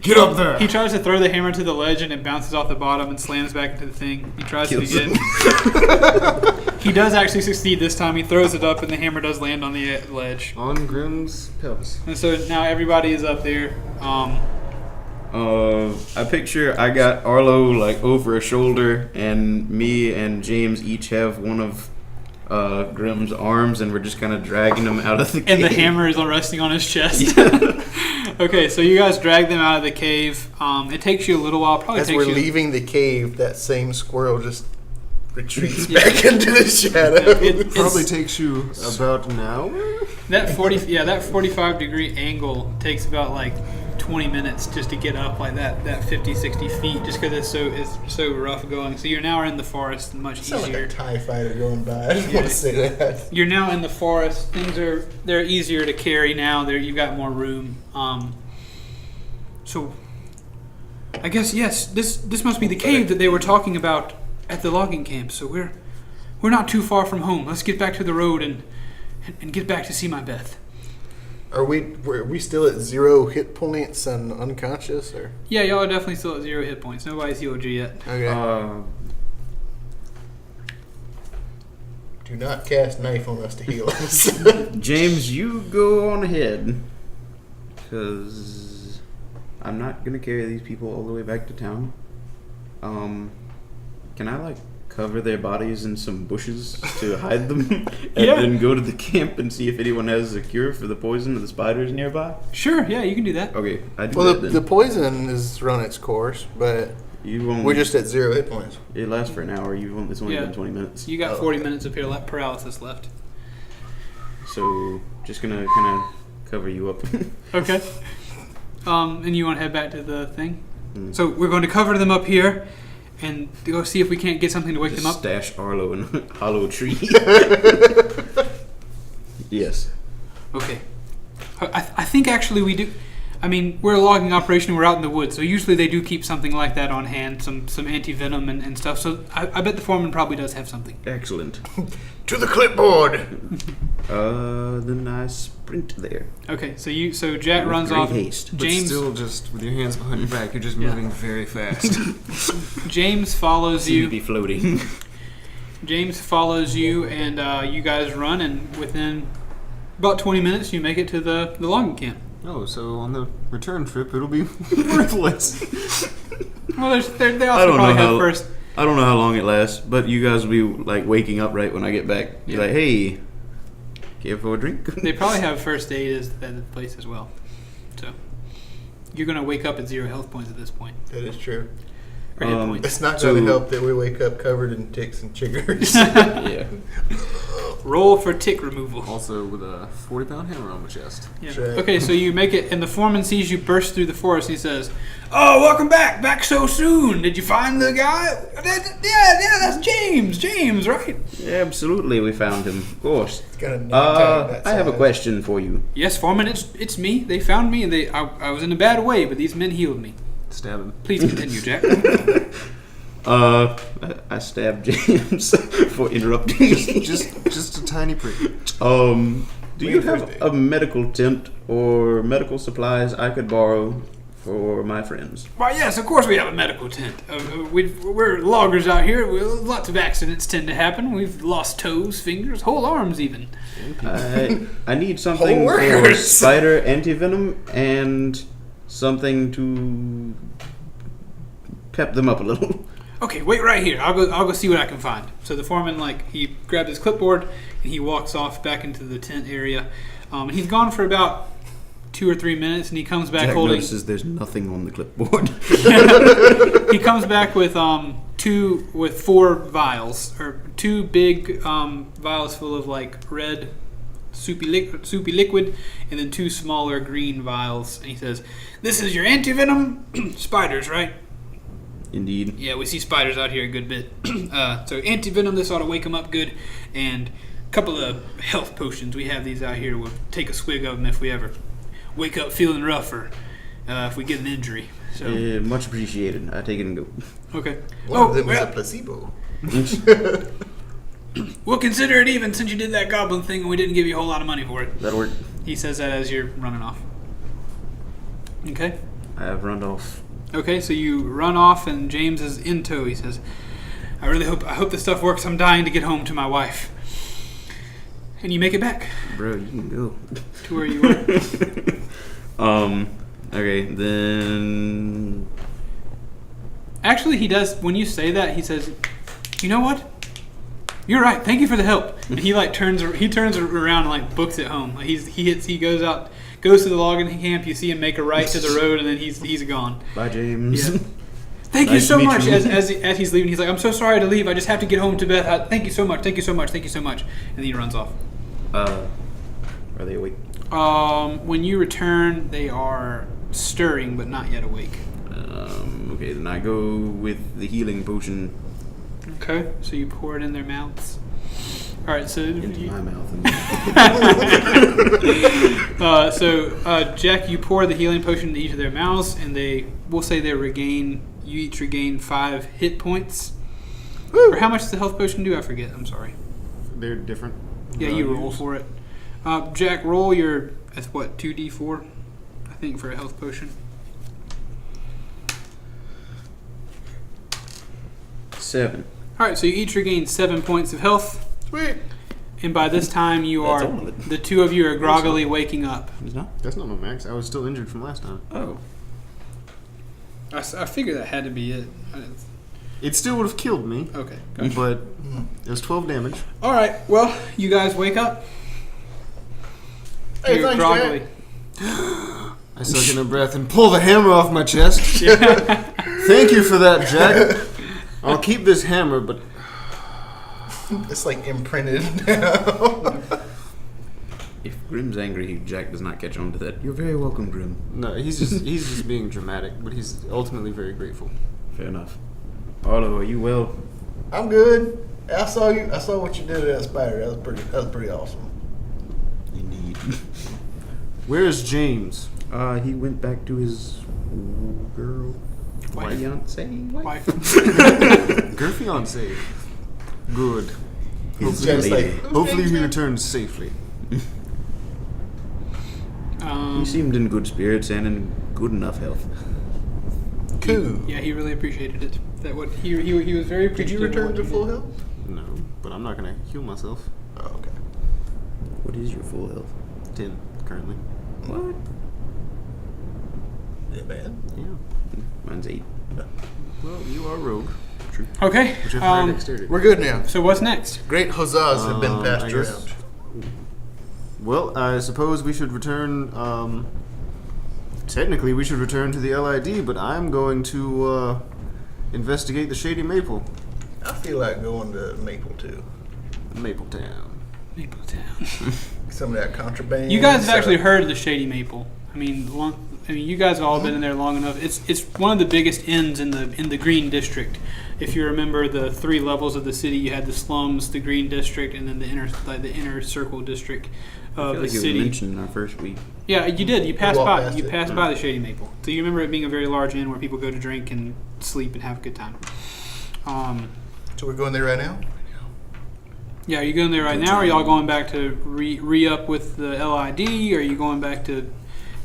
get up there. He tries to throw the hammer to the ledge, and it bounces off the bottom and slams back into the thing. He tries Kills it again. He does actually succeed this time. He throws it up, and the hammer does land on the ledge. On Grimm's pelvis. And so now everybody is up there. I picture I got Arlo like over a shoulder, and me and James each have one of Grimm's arms, and we're just kind of dragging him out of the cave. And the hammer is resting on his chest. Okay, so you guys drag them out of the cave. It takes you a little while. Probably As takes we're you. leaving the cave, that same squirrel just retreats Yeah. back into the shadow. It's- Probably takes you about an hour. That 45-degree angle takes about like 20 minutes just to get up like that 50, 60 feet, just because it's so rough going. So you're now in the forest, much Sound like easier. a TIE fighter going by. I just want to say that. You're now in the forest. They're easier to carry now. You've got more room. So I guess yes, this must be the cave that they were talking about at the logging camp. So we're not too far from home. Let's get back to the road and get back to see my Beth. Are we still at 0 hit points and unconscious? Or Yeah, y'all are definitely still at 0 hit points. Nobody's healed you yet. okay, do not cast knife on us to heal us. James, you go on ahead, because I'm not gonna carry these people all the way back to town. Can I like cover their bodies in some bushes to hide them, and Yeah. then go to the camp and see if anyone has a cure for the poison of the spiders nearby? Sure, yeah, you can do that. Okay, I do Well, that the then. poison has run its course, but You only, we're just at 0 hit points. it lasts for an hour. It's only Yeah. been 20 minutes. You got Oh, 40 okay. minutes of paralysis left. So just gonna kind of cover you up. Okay. And you want to head back to the thing? Mm. So we're going to cover them up here and go see if we can't get something to wake Just them up. stash Arlo in a hollow tree. Yes. Okay. I think actually we do. I mean, we're a logging operation. We're out in the woods, so usually they do keep something like that on hand, some anti-venom and stuff. So I bet the foreman probably does have something. Excellent. To the clipboard. Then I sprint there. Okay, so Jack With runs great off. haste. But James still, just with your hands behind your back, you're just Yeah. moving very fast. James follows Seem to you. be floating. James follows you, and you guys run, and within about 20 minutes, you make it to the logging camp. Oh, so on the return trip, it'll be worthless. Well, they I also don't probably know have how- first. I don't know how long it lasts, but you guys will be like waking up right when I get back. You're Yeah. like, hey, care for a drink? They probably have first aid at the place as well. So you're gonna wake up at 0 health points at this point. That is true. Or hit points. It's not So- going to help that we wake up covered in ticks and chiggers. Yeah. Roll for tick removal. Also with a 40-pound hammer on my chest. Yeah. Sure. Okay, so you make it, and the foreman sees you burst through the forest. He says, "Oh, welcome back! Back so soon! Did you find the guy? Yeah, that's James. James, right? Absolutely, we found him. Of course. It's got a name tag that I have a size. question for you. Yes, foreman. It's me. They found me, and I was in a bad way, but these men healed me. Stab him. Please continue, Jack." I stabbed James for interrupting me. Just a tiny prick. Do you have a medical tent or medical supplies I could borrow for my friends? Why, yes, of course we have a medical tent. We're loggers out here. Lots of accidents tend to happen. We've lost toes, fingers, whole arms even. I need something for spider antivenom and something to pep them up a little. Okay, wait right here. I'll go see what I can find. So the foreman, he grabbed his clipboard and he walks off back into the tent area. And he's gone for about 2 or 3 minutes, and he comes back Jack holding. notices there's nothing on the clipboard. He comes back with 4 vials, or 2 big vials full of red soupy liquid, and then 2 smaller green vials. And he says, "This is your antivenom, spiders, right?" Indeed. Yeah, we see spiders out here a good bit. So antivenom, this ought to wake them up good, and a couple of health potions. We have these out here. We'll take a swig of them if we ever wake up feeling rough, or if we get an injury. So much appreciated. I take it and go. okay. One of them is a placebo. We'll consider it even since you did that goblin thing and we didn't give you a whole lot of money for it. That'll work. He says that as you're running off. Okay. I have run off. Okay, so you run off and James is in tow. He says, I hope this stuff works. I'm dying to get home to my wife. And you make it back. Bro, you can go. To where you were. Okay, then... Actually, he does, when you say that, he says, you know what? You're right. Thank you for the help. And he turns around and books it home. He goes out, goes to the logging camp. You see him make a right to the road, and then he's gone. Bye, James. Yeah. Thank you Nice so to meet much. you. As he's leaving, he's like, I'm so sorry to leave. I just have to get home to Beth. Thank you so much. Thank you so much. Thank you so much. And then he runs off. Are they awake? When you return, they are stirring but not yet awake. Okay, then I go with the healing potion Okay, so you pour it in their mouths. All right, so into my mouth. And Jack, you pour the healing potion into each of their mouths, and we'll say you each regain 5 hit points. Woo! Or how much does the health potion do? I forget. I'm sorry. They're different. Yeah, you roll for it. Jack, roll your, that's what, 2d4, I think, for a health potion. 7. All right, so you each regain 7 points of health. Sweet. And by this time, That's all of it. the 2 of you are groggily waking up. It's not? That's not my max. I was still injured from last time. Oh. I figured that had to be it. It still would have killed me, Okay. but it was 12 damage. All right, well, you guys wake up. Hey, You're thanks, groggily. I suck in a breath and pull the hammer off my chest. Thank you for that, Jack. I'll keep this hammer, but It's imprinted now. If Grim's angry, Jack does not catch on to that. You're very welcome, Grim. no, he's just being dramatic, but he's ultimately very grateful. Fair enough. Arlo, are you well? I'm good. I saw you. I saw what you did to that spider. That was pretty awesome. Indeed. Where's James? He went back to his girl. Wife. Fiance? Wife. Girl fiance. Good. His Jack's lady. Hopefully he returns safely. He seemed in good spirits and in good enough health. Cool. Yeah, he really appreciated it. He was very Did you appreciative. of return what to you full did. health? No, but I'm not gonna heal myself. Oh, okay. What is your full health? 10 currently. What? Is it bad? Yeah. Mine's 8. Well, you are rogue. True. Okay. But you have higher dexterity. We're good now. So what's next? Great huzzas have been passed I guess- around. Well, I suppose we should return. Technically, we should return to the LID, but I'm going to investigate the Shady Maple. I feel like going to Maple too. Maple Town. Mapletown. Some of that contraband. You guys have stuff. actually heard of the Shady Maple. I mean, you guys have all been in there long enough. It's one of the biggest inns in the Green District. If you remember the 3 levels of the city, you had the slums, the Green District, and then the inner circle district I of feel the like it was city. mentioned in our first week. Yeah, you did. You passed walked by. past You it. passed by the Shady Maple. So you remember it being a very large inn where people go to drink and sleep and have a good time. So we're going there right now? Yeah, are you going there right now, or are y'all going back to re-up with the LID, or are you going back to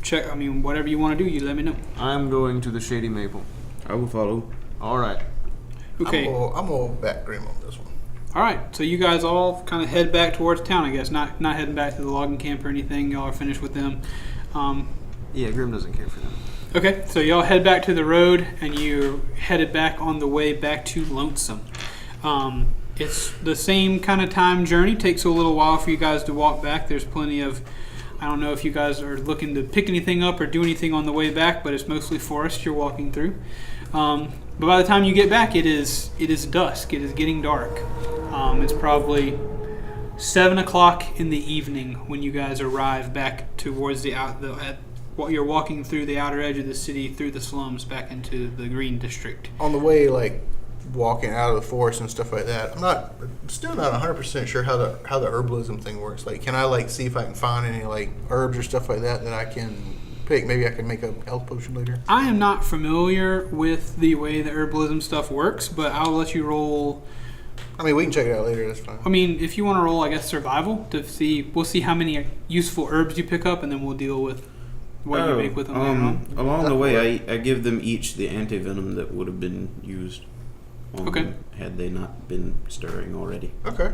check? I mean, whatever you want to do, you let me know. I'm going to the Shady Maple. I will follow. All right. Okay. I'm gonna back Grim on this one. All right. So you guys all kind of head back towards town, I guess. Not heading back to the logging camp or anything. Y'all are finished with them. Yeah, Grim doesn't care for them. Okay. So y'all head back to the road, and you're headed back on the way back to Lonesome. It's the same kind of time journey. Takes a little while for you guys to walk back. There's plenty of, I don't know if you guys are looking to pick anything up or do anything on the way back, but it's mostly forest you're walking through. But by the time you get back, it is dusk. It is getting dark. It's probably 7 o'clock in the evening when you guys arrive back towards you're walking through the outer edge of the city, through the slums, back into the Green District. On the way, like walking out of the forest and stuff like that, I'm still not 100% sure how the herbalism thing works. Like, can I like see if I can find any like herbs or stuff like that I can pick? Maybe I can make a health potion later. I am not familiar with the way the herbalism stuff works, but I'll let you roll. I mean, we can check it out later. That's fine. I mean, if you want to roll, I guess survival to see. We'll see how many useful herbs you pick up, and then we'll deal with what you make with them later on. Along the way, I give them each the anti-venom that would have been used on them had they not been stirring already. Okay.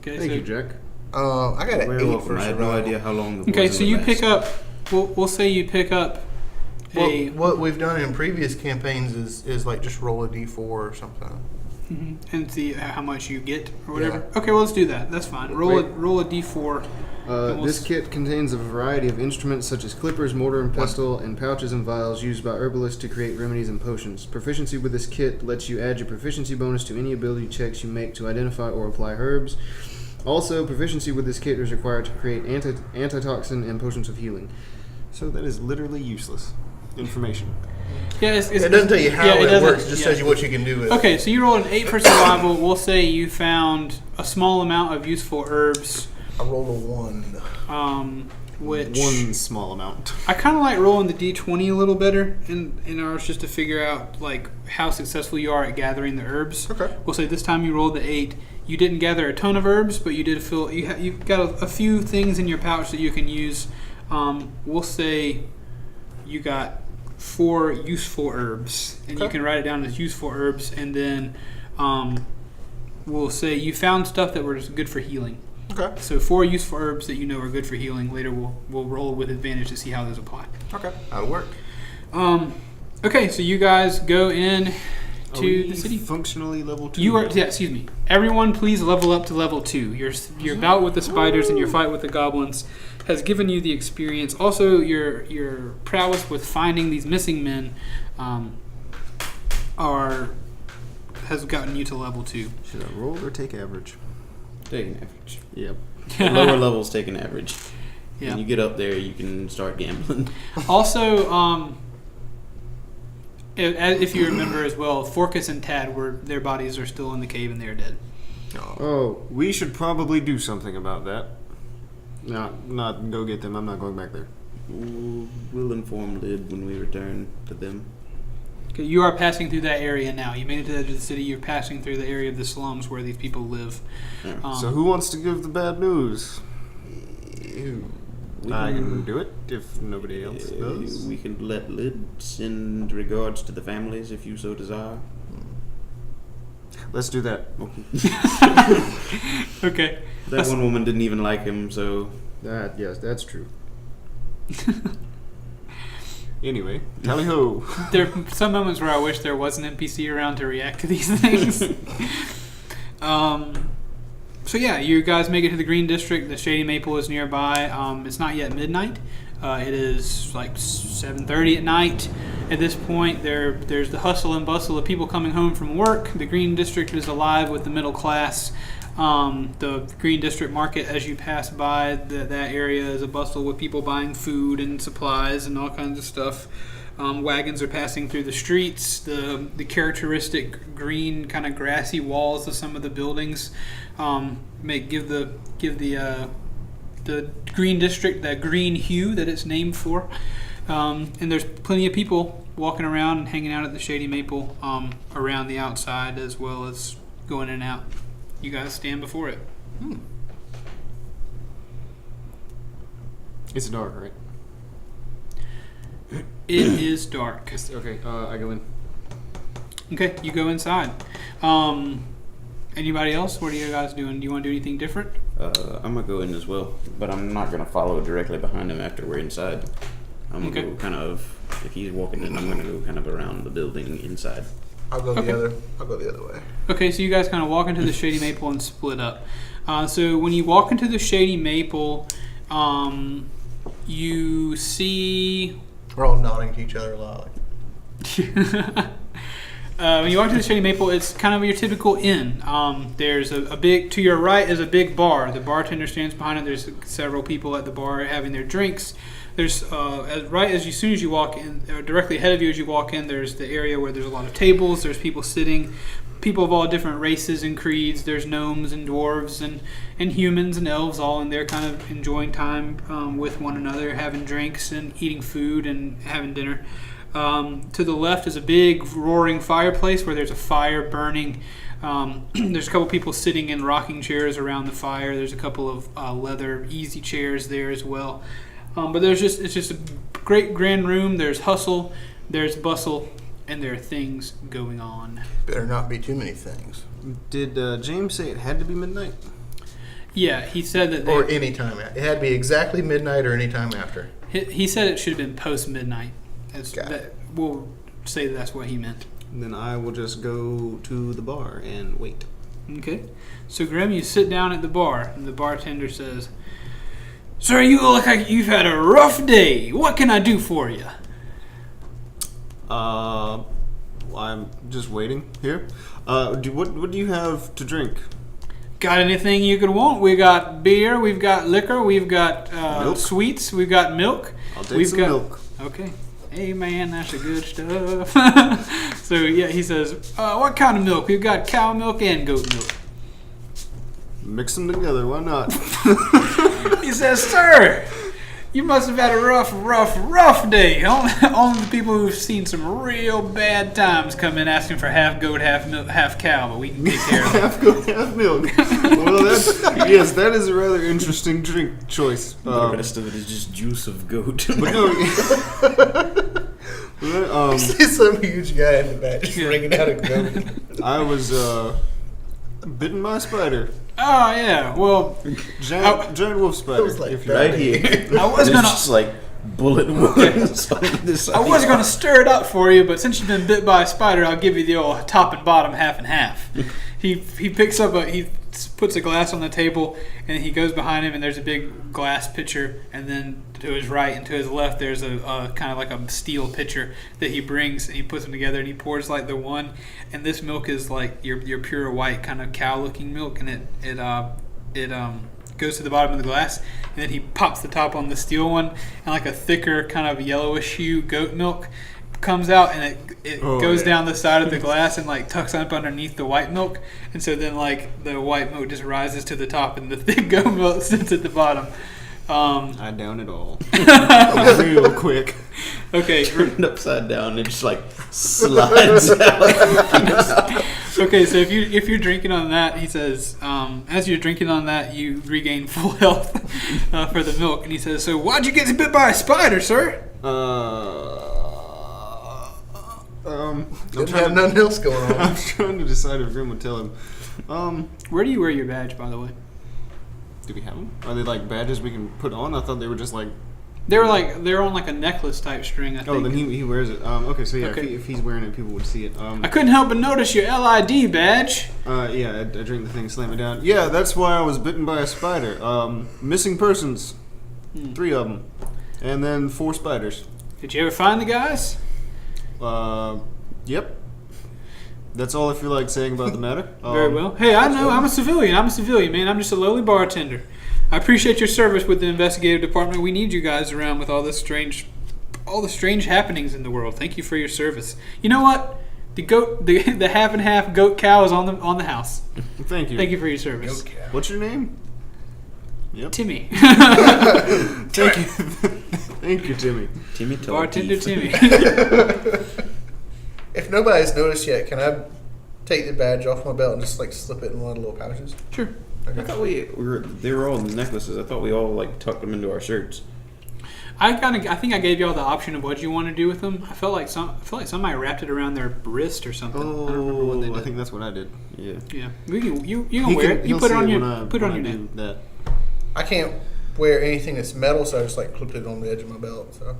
Thank you, Jack. I got an 8 for I have no survival. idea how long the Okay, poison so would you last. pick up. We'll say you pick up a. What we've done in previous campaigns is like just roll a d4 or something. And see how much you get or whatever. Yeah. Okay, well let's do that. That's fine. Roll a d4. This kit contains a variety of instruments such as clippers, mortar and pestle, and pouches and vials used by herbalists to create remedies and potions. Proficiency with this kit lets you add your proficiency bonus to any ability checks you make to identify or apply herbs. Also, proficiency with this kit is required to create antitoxin and potions of healing. So that is literally useless information. Yeah, it doesn't tell you how it works. It just tells you what you can do with it. Okay, so you rolled an 8 for survival. We'll say you found a small amount of useful herbs. I rolled a 1. Which one small amount. I kind of like rolling the d20 a little better in ours just to figure out like how successful you are at gathering the herbs. Okay. We'll say this time you rolled the 8. You didn't gather a ton of herbs, but you did feel you've got a few things in your pouch that you can use. We'll say you got 4 useful herbs, and you can write it down as useful herbs, and then we'll say you found stuff that were good for healing. Okay. So 4 useful herbs that you know are good for healing. Later we'll roll with advantage to see how those apply. Okay. That'll work. Okay, so you guys go in to the city. Functionally level 2. You are excuse me. Everyone please level up to level 2. Your bout with the spiders and your fight with the goblins has given you the experience. Also your prowess with finding these missing men has gotten you to level 2. Should I roll or take average? Take an average. Yep. The lower levels take an average. Yeah. When you get up there, you can start gambling. Also, if you remember as well, Forcus and Tad their bodies are still in the cave and they're dead. Oh, we should probably do something about that. Not go get them. I'm not going back there. We'll inform Lid when we return to them. Okay, you are passing through that area now. You made it to the edge of the city. You're passing through the area of the slums where these people live. So who wants to give the bad news? I can do it if nobody else does. We can let Lid send regards to the families if you so desire. Let's do that. Okay. That one woman didn't even like him, so... Yes, that's true. Anyway, tally ho. There are some moments where I wish there was an NPC around to react to these things. So yeah, you guys make it to the Green District. The Shady Maple is nearby. It's not yet midnight. It is like 7:30 at night. At this point, there's the hustle and bustle of people coming home from work. The Green District is alive with the middle class. The Green District Market, as you pass by, that area is a bustle with people buying food and supplies and all kinds of stuff. Wagons are passing through the streets. The characteristic green, kind of grassy walls of some of the buildings give the Green District that green hue that it's named for. And there's plenty of people walking around and hanging out at the Shady Maple around the outside as well as going in and out. You guys stand before it. It's dark, right? It is dark. Okay, I go in. Okay, you go inside. Anybody else? What are you guys doing? Do you want to do anything different? I'm gonna go in as well, but I'm not gonna follow directly behind him after we're inside. I'm gonna go kind of, if he's walking in, I'm gonna go kind of around the building inside. I'll go the other way. Okay, so you guys kind of walk into the Shady Maple and split up. So when you walk into the Shady Maple, you see... We're all nodding to each other loudly. When you walk to the Shady Maple, it's kind of your typical inn. There's a big, to your right is a big bar. The bartender stands behind it. There's several people at the bar having their drinks. There's as soon as you walk in, directly ahead of you as you walk in, there's the area where there's a lot of tables. There's people sitting, people of all different races and creeds. There's gnomes and dwarves and humans and elves all in there, kind of enjoying time with one another, having drinks and eating food and having dinner. To the left is a big roaring fireplace where there's a fire burning. There's a couple people sitting in rocking chairs around the fire. There's a couple of leather easy chairs there as well. But it's just a great grand room. There's hustle, there's bustle, and there are things going on. Better not be too many things. Did James say it had to be midnight? Yeah, he said that. Or any time. It had to be exactly midnight or any time after. He said it should have been post midnight. Got We'll say that's what he meant. And then I will just go to the bar and wait. Okay. So, Grim, you sit down at the bar, and the bartender says, "Sir, you look like you've had a rough day. What can I do for you?" I'm just waiting here. What do you have to drink? Got anything you could want? We got beer, we've got liquor, we've got sweets, we've got milk. I'll take some milk. Okay. Hey, man, that's the good stuff. So, yeah, he says, what kind of milk? We've got cow milk and goat milk. Mix them together, why not? He says, "Sir, you must have had a rough day. Only the people who've seen some real bad times come in asking for half goat, half milk, half cow, but we can take care of it." Half goat, half milk. Well, that is a rather interesting drink choice. The rest of it is just juice of goat. But no, See some huge guy in the back just wringing out a goat. I was bitten by a spider. Oh, yeah. Well, Giant wolf spider. Like if you're Right here. I was There's gonna- just like bullet wounds on this side. I was going to stir it up for you, but since you've been bit by a spider, I'll give you the old top and bottom half and half. He picks up he puts a glass on the table, and he goes behind him, and there's a big glass pitcher, and then to his right and to his left there's a kind of like a steel pitcher that he brings, and he puts them together, and he pours like the one, and this milk is like your pure white kind of cow looking milk, and it goes to the bottom of the glass, and then he pops the top on the steel one, and like a thicker kind of yellowish hue goat milk comes out, and it goes down the side of the glass and like tucks up underneath the white milk, and so then like the white milk just rises to the top and the thick goat milk sits at the bottom. I down it all real quick. Okay. Turned upside down and just like slides out. Okay, so if you're drinking on that, he says, as you're drinking on that, you regain full health for the milk, and he says, "So why'd you get bit by a spider, sir?" Didn't have nothing else going on. I'm trying to decide if Grim would tell him. Where do you wear your badge, by the way? Do we have them? Are they like badges we can put on? I thought they were just like... They're on like a necklace type string, I think. Oh, then he wears it. Okay, so yeah, Okay. if he's wearing it, people would see it. I couldn't help but notice your LID badge. Yeah, I drink the thing, slam it down. Yeah, that's why I was bitten by a spider. Missing persons. 3 of them. And then 4 spiders. Did you ever find the guys? Yep. That's all I feel like saying about the matter. Very well. Hey, I know. I'm a civilian, man. I'm just a lowly bartender. I appreciate your service with the investigative department. We need you guys around with all the strange happenings in the world. Thank you for your service. You know what? The half and half goat cow is on the house. Thank you. Thank you for your service. What's your name? Yep. Timmy. Thank you. Thank you, Timmy. Timmy told Bartender Timmy. If nobody's noticed yet, can I take the badge off my belt and just like slip it in one of the little pouches? Sure. I thought they were all necklaces. I thought we all like tucked them into our shirts. I think I gave y'all the option of what you want to do with them. I felt like somebody wrapped it around their wrist or something. I don't remember what they did. I think that's what I did. Yeah. Yeah, you can wear it. You put it on your neck. That. I can't wear anything that's metal, so I just like clipped it on the edge of my belt. So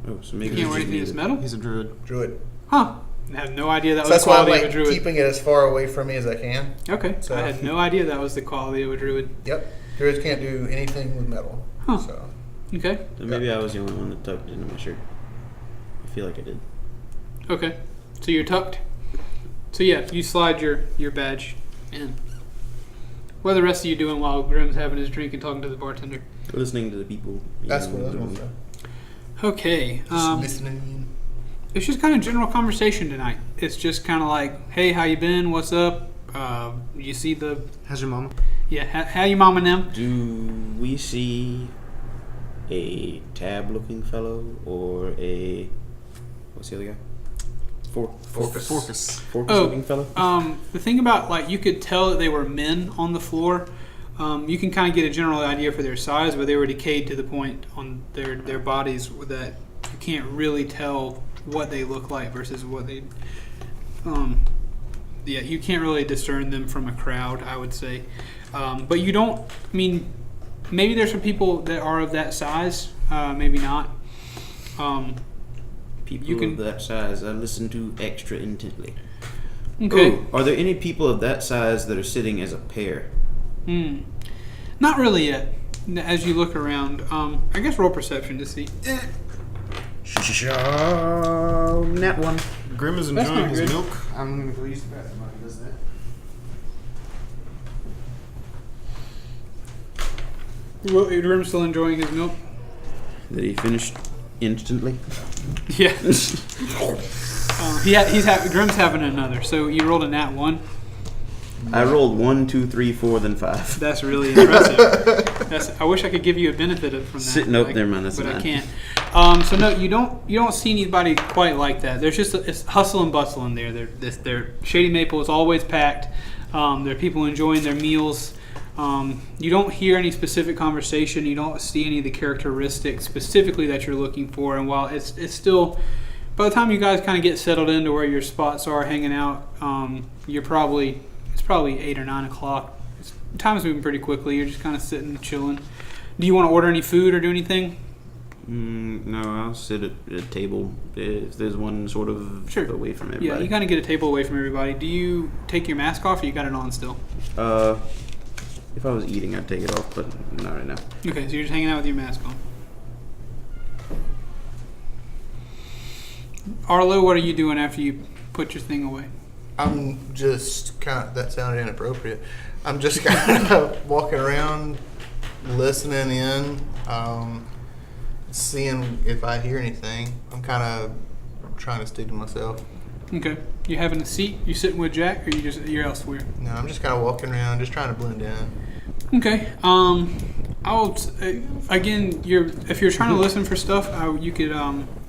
Oh, so You maybe can't wear we anything that's metal. He's a druid. Druid. Huh? I had no idea that So was that's the why I'm quality like of a druid. keeping it as far away from me as I can. Okay, So- I had no idea that was the quality of a druid. Yep. Druids can't do anything with metal. Huh. So Okay. So maybe I was the only one that tucked it into my shirt. I feel like I did. Okay. So you're tucked. So yeah, you slide your badge in. What are the rest of you doing while Grimm's having his drink and talking to the bartender? Listening to the people. that's what I was going to say. Okay. Just listening. It's just kind of general conversation tonight. It's just kind of like, hey, how you been? What's up? You see the How's your mama? yeah? How you mom and them? Do we see a tab-looking fellow or a what's the other guy? Forcus. Forcus-looking fellow. The thing about like you could tell that they were men on the floor. You can kind of get a general idea for their size, but they were decayed to the point on their bodies that you can't really tell what they look like versus what they. Yeah, you can't really discern them from a crowd, I would say. But you don't. I mean, maybe there's some people that are of that size. Maybe not. People you can- of that size, I listen to extra intently. Okay. Ooh, are there any people of that size that are sitting as a pair? Not really yet. As you look around, I guess roll perception to see. Net one. Grim is That's enjoying not his good. milk. I'm going to go use the bathroom while he does that. Well, Grim's still enjoying his milk. That he finished instantly. Yeah. Grim's having another. So you rolled a nat 1. I rolled 1, 2, 3, 4, then 5. That's really impressive. I wish I could give you a benefit from that. Sitting up there, man, that's but I mine. can't. So no, you don't see anybody quite like that. There's just it's hustle and bustle in there. Their Shady Maple is always packed. There are people enjoying their meals. You don't hear any specific conversation. You don't see any of the characteristics specifically that you're looking for. And while it's still, by the time you guys kind of get settled into where your spots are hanging out, it's probably 8 or 9 o'clock. Time's moving pretty quickly. You're just kind of sitting, chilling. Do you want to order any food or do anything? No, I'll sit at a table if there's one sort of Sure. away from everybody. Yeah, you kind of get a table away from everybody. Do you take your mask off or you got it on still? If I was eating, I'd take it off, but not right now. Okay, so you're just hanging out with your mask on. Arlo, what are you doing after you put your thing away? I'm just kind of, that sounded inappropriate. I'm just kind of walking around, listening in, seeing if I hear anything. I'm kind of trying to stick to myself. Okay. You having a seat? You sitting with Jack, or you're elsewhere? No, I'm just kind of walking around, just trying to blend in. Okay. Again, if you're trying to listen for stuff, you could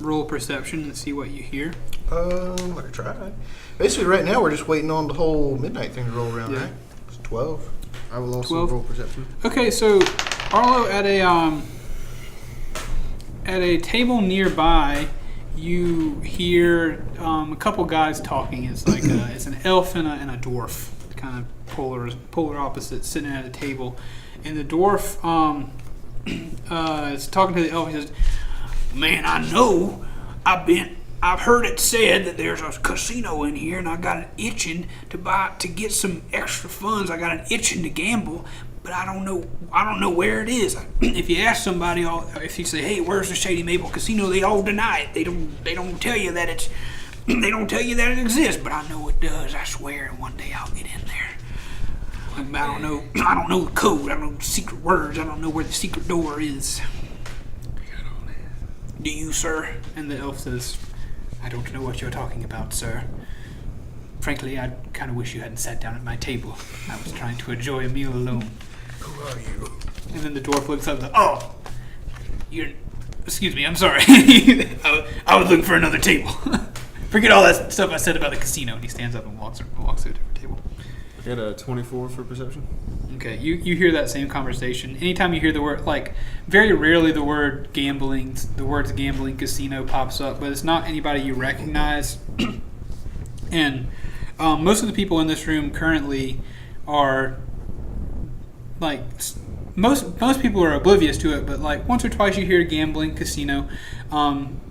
roll perception and see what you hear. I could try. Basically, right now we're just waiting on the whole midnight thing to roll around, Yeah. right? It's 12. I will also 12. roll perception. Okay, so Arlo, at a table nearby, you hear a couple guys talking. It's like it's an elf and a dwarf, kind of polar opposites, sitting at a table. And the dwarf is talking to the elf. He says, "Man, I know. I've heard it said that there's a casino in here, and I got an itching to get some extra funds. I got an itching to gamble, but I don't know where it is. If you ask somebody, if you say, 'Hey, where's the Shady Maple Casino?' they all deny it. They don't tell you that it exists, but I know it does. I swear, and one day I'll get in there. I don't know the code. I don't know the secret words. I don't know where the secret door is. Do you, sir?" And the elf says, "I don't know what you're talking about, sir. Frankly, I kind of wish you hadn't sat down at my table. I was trying to enjoy a meal alone." Who are you? And then the dwarf looks up and says, "Oh, you're. Excuse me, I'm sorry. I was looking for another table. Forget all that stuff I said about the casino." And he stands up and walks to a different table. I got a 24 for perception. Okay, you hear that same conversation. Anytime you hear the word, like, very rarely the words gambling, casino pops up, but it's not anybody you recognize. And most of the people in this room currently are, like, most people are oblivious to it, but, like, once or twice you hear gambling, casino,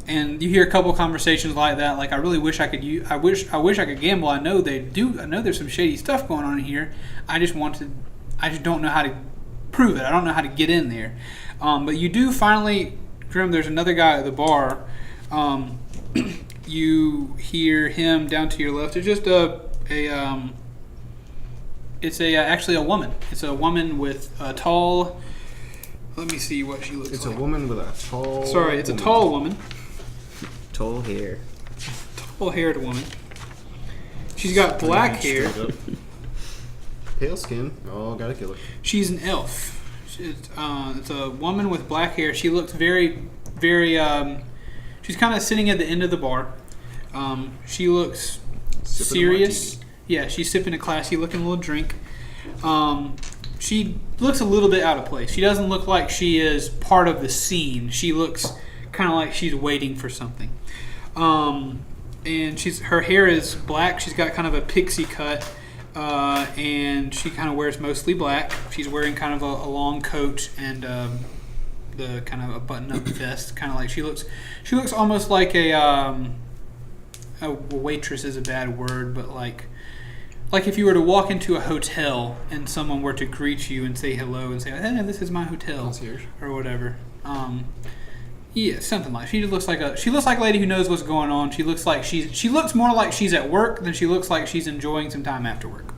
and you hear a couple conversations like that, like, I really wish I could. I wish I could gamble. I know they do. I know there's some shady stuff going on here. I just don't know how to prove it. I don't know how to get in there. But you do finally, Grim. There's another guy at the bar. You hear him down to your left. It's just actually a woman. It's a woman with a tall. Let me see what she looks like. It's a woman with a tall. Sorry, it's a tall woman. Tall hair. Tall-haired woman. She's got black hair. Pale skin. Oh, gotta kill it. She's an elf. It's a woman with black hair. She looks very, very. She's kind of sitting at the end of the bar. She looks Sipping a serious. martini. Yeah, she's sipping a classy looking little drink. She looks a little bit out of place. She doesn't look like she is part of the scene. She looks kind of like she's waiting for something. And her hair is black. She's got kind of a pixie cut. And she kind of wears mostly black. She's wearing kind of a long coat and the kind of a button-up vest. Kind of like she looks almost like a waitress is a bad word, but like if you were to walk into a hotel and someone were to greet you and say hello and say, "Hey, this is my hotel," or whatever. Yeah, something like. She looks like a lady who knows what's going on. She looks more like she's at work than she looks like she's enjoying some time after work.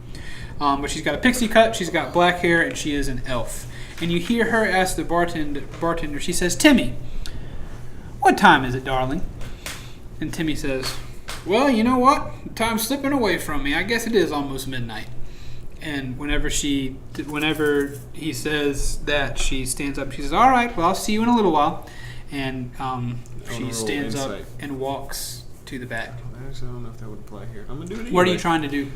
But she's got a pixie cut, she's got black hair, and she is an elf. And you hear her ask the bartender. She says, "Timmy, what time is it, darling?" And Timmy says, "Well, you know what? Time's slipping away from me. I guess it is almost midnight." And whenever he says that, she stands up. She says, "All right, well, I'll see you in a little while." And she stands up and walks to the back. Actually, I don't know if that would apply here. I'm gonna do it anyway. What are you trying to do?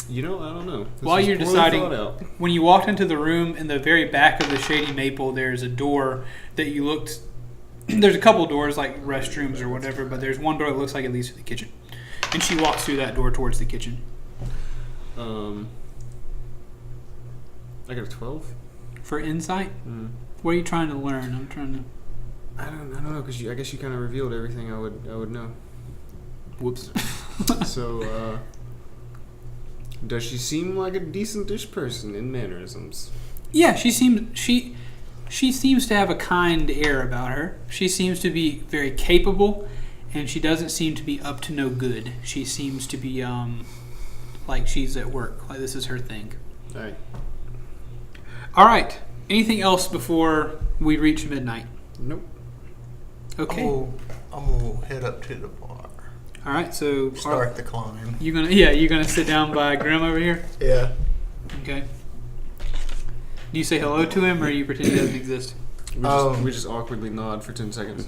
You know, I don't know. While you're deciding, when you walked into the room, in the very back of the Shady Maple, there's a door that you looked. There's a couple doors, like restrooms or whatever, but there's one door that looks like it leads to the kitchen. And she walks through that door towards the kitchen. I got a 12. For insight? What are you trying to learn? I'm trying to... I don't know, because I guess you kind of revealed everything I would know. Whoops. So, does she seem like a decent-ish person in mannerisms? Yeah, she seems to have a kind air about her. She seems to be very capable, and she doesn't seem to be up to no good. She seems to be like she's at work, like this is her thing. All right. Anything else before we reach midnight? Nope. Okay. I'm gonna head up to the bar. All right. So Start the climb. you're gonna sit down by Grim over here. Yeah. Okay. Do you say hello to him, or you pretend he doesn't exist? We just awkwardly nod for 10 seconds.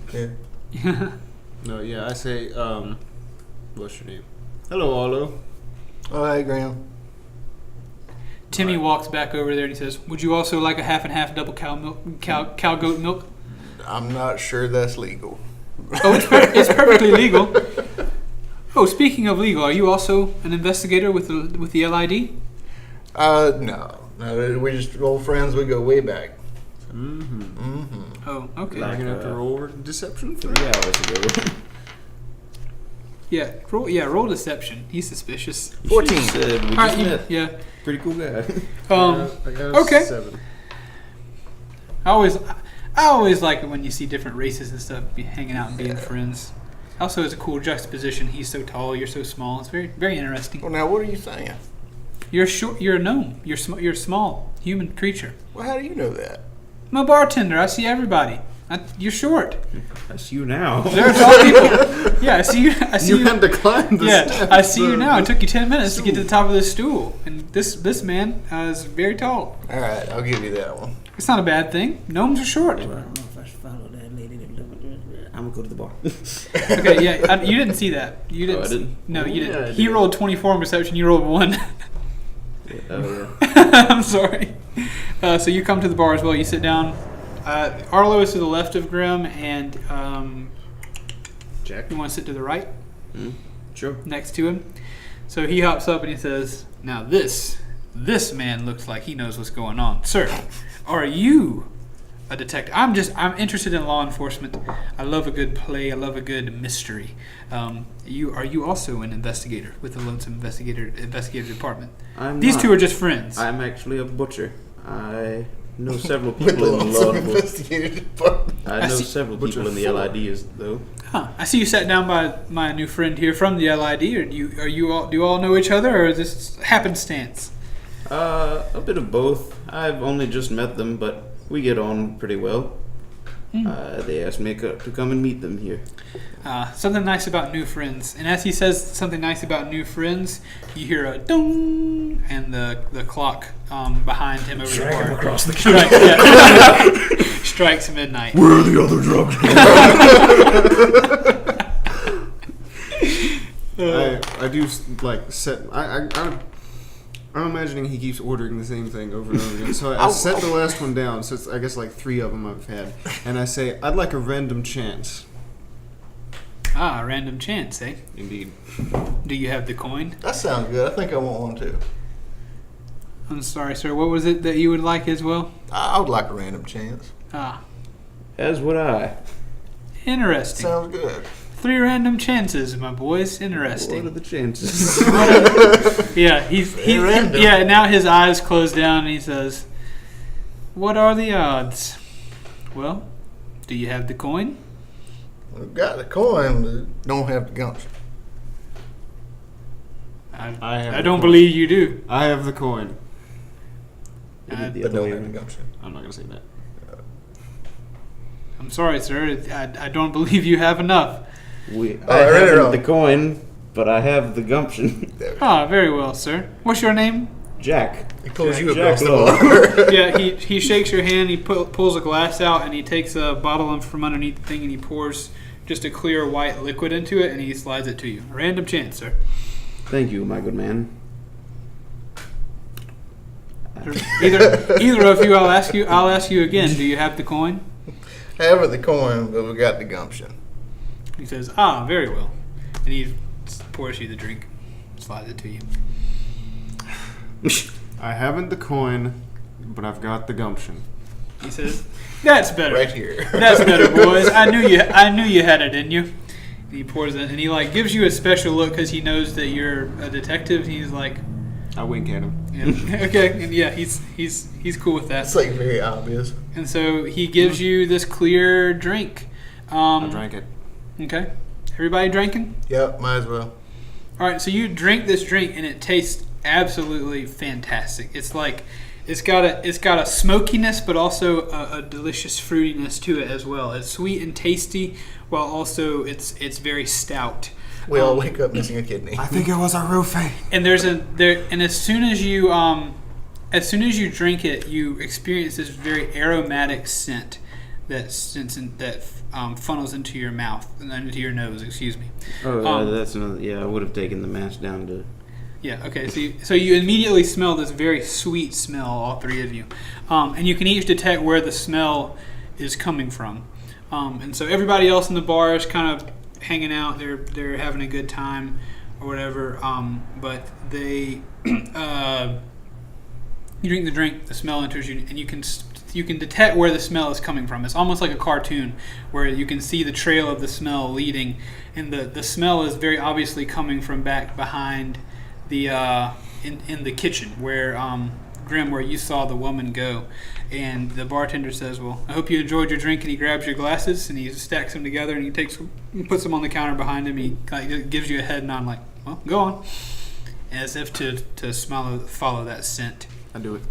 Yeah. No, yeah, I say, what's your name? Hello, Arlo. Oh, hey, Graham. Timmy walks back over there and he says, "Would you also like a half and half double cow goat milk?" I'm not sure that's legal. Oh, it's perfectly legal. Oh, speaking of legal, are you also an investigator with the LID? No, we're just old friends. We go way back. Oh, okay. You're gonna have to roll deception for 3 hours ago. Roll deception. He's suspicious. 14. Said we All right, just met. yeah. Pretty cool guy. I got okay. 7. I always like it when you see different races and stuff hanging out and being friends. Also, it's a cool juxtaposition. He's so tall, you're so small. It's very, very interesting. Well, now what are you saying? You're short. You're a gnome. You're a small human creature. Well, how do you know that? I'm a bartender. I see everybody. You're short. That's you now. There are tall people. Yeah, I see you. I see You you. had to climb the Yeah, steps. I see you now. It took you 10 minutes to get to the top of this stool, and this man is very tall. All right, I'll give you that one. It's not a bad thing. Gnomes are short. Well, I don't know if I should follow that lady. I'm gonna go to the bar. Okay, yeah, you didn't see that. You didn't. I didn't? No, you Yeah, didn't. I He did. rolled 24 in perception. You rolled 1. Oh yeah. I'm sorry. So you come to the bar as well. You sit down. Arlo is to the left of Grim, and Jack. you want to sit to the right Sure. next to him. So he hops up and he says, "Now this man looks like he knows what's going on, sir. Are you a detective? I'm interested in law enforcement. I love a good play. I love a good mystery. Are you also an investigator with the Lonesome Investigative Department? These two are just friends. I'm actually a butcher. I know several With people the in the law Lonesome enforcement. Investigative Department. I know several people in the LIDs though. Huh. I see you sat down by my new friend here from the LID. Or do you all know each other, or is this happenstance? A bit of both. I've only just met them, but we get on pretty well. They asked me to come and meet them here. Something nice about new friends. And as he says something nice about new friends, you hear a dong, and the clock behind him over Drag the him bar across the strikes midnight. Where are the other drugs? I do like set. I'm imagining he keeps ordering the same thing over and over again. So I set the last one down. So it's, I guess like 3 of them I've had, and I say I'd like a random chance. Random chance, eh? Indeed. Do you have the coin? That sounds good. I think I want one too. I'm sorry, sir. What was it that you would like as well? I would like a random chance. As would I. Interesting. Sounds good. 3 random chances, my boys. What Interesting. are the chances? Yeah, he's random. yeah. Now his eyes close down, and he says, "What are the odds?" Well, do you have the coin? We've got the coin, but don't have the gumption. I have I the don't coin. believe you do. I have the coin. Is it the But other don't way have the around? gumption. I'm not gonna say that. I'm sorry, sir. I don't believe you have enough. I I read it haven't wrong. the coin, but I have the gumption. Very well, sir. What's your name? Jack. He pulls you Jack across the Lowe. bar. Yeah, he shakes your hand. He pulls a glass out, and he takes a bottle from underneath the thing, and he pours just a clear white liquid into it, and he slides it to you. A random chance, sir. Thank you, my good man. Either of you, I'll ask you again. Do you have the coin? Have the coin, but we got the gumption. He says, very well. And he pours you the drink, slides it to you. I haven't the coin, but I've got the gumption. He says, "That's better. Right here. That's better, boys. I knew you had it in you." And he pours it, and he gives you a special look because he knows that you're a detective. He's like, I wink at him. yeah, okay, and yeah, he's cool with that. It's like very obvious. And so he gives you this clear drink. I drank it. Okay, everybody drinking? Yep, might as well. All right, so you drink this drink, and it tastes absolutely fantastic. It's like it's got a smokiness, but also a delicious fruitiness to it as well. It's sweet and tasty, while also it's very stout. We all wake up missing a kidney. I think it was a roofie. And and as soon as you drink it, you experience this very aromatic scent that funnels into your mouth and into your nose. Excuse me. Oh, that's another. Yeah, I would have taken the mask down to. Yeah. Okay. So you immediately smell this very sweet smell, all 3 of you, and you can each detect where the smell is coming from. And so everybody else in the bar is kind of hanging out. They're having a good time or whatever. But they you drink the drink, the smell enters you, and you can detect where the smell is coming from. It's almost like a cartoon where you can see the trail of the smell leading, and the smell is very obviously coming from back behind the in the kitchen where Grim, where you saw the woman go. And the bartender says, "Well, I hope you enjoyed your drink." And he grabs your glasses and he stacks them together and he puts them on the counter behind him. He gives you a head nod like, "Well, go on," as if to follow that scent. I do it.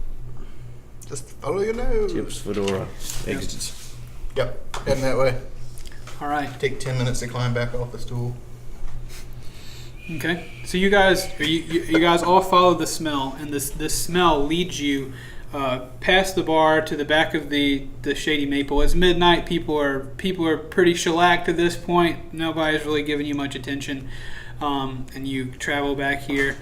Just follow your nose. Chips, fedora, exits. Yep, heading that way. All right. Take 10 minutes to climb back off the stool. Okay. So you guys all follow the smell, and this smell leads you past the bar to the back of the Shady Maple. It's midnight. People are pretty shellacked at this point. Nobody's really giving you much attention, and you travel back here.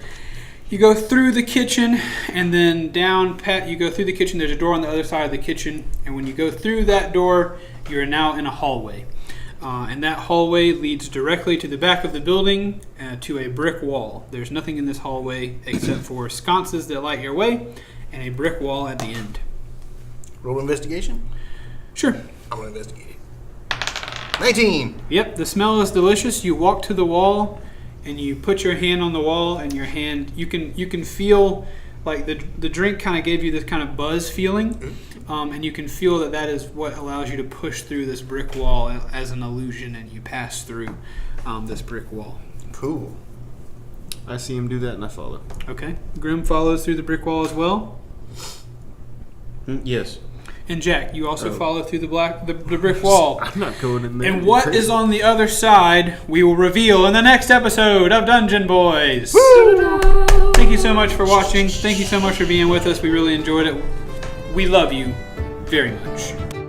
You go through the kitchen, and then down. You go through the kitchen. There's a door on the other side of the kitchen, and when you go through that door, you are now in a hallway. And that hallway leads directly to the back of the building to a brick wall. There's nothing in this hallway except for sconces that light your way and a brick wall at the end. Roll investigation? Sure. I'm going to investigate it. 19! Yep, the smell is delicious. You walk to the wall and you put your hand on the wall, and your hand, you can feel like the drink kind of gave you this kind of buzz feeling. And you can feel that is what allows you to push through this brick wall as an illusion, and you pass through this brick wall. Cool. I see him do that and I follow. Okay. Grim follows through the brick wall as well. Yes. And Jack, you also follow through the brick wall. I'm not going in there. And what is on the other side, we will reveal in the next episode of Dungeon Boys. Woo! Thank you so much for watching. Thank you so much for being with us. We really enjoyed it. We love you very much.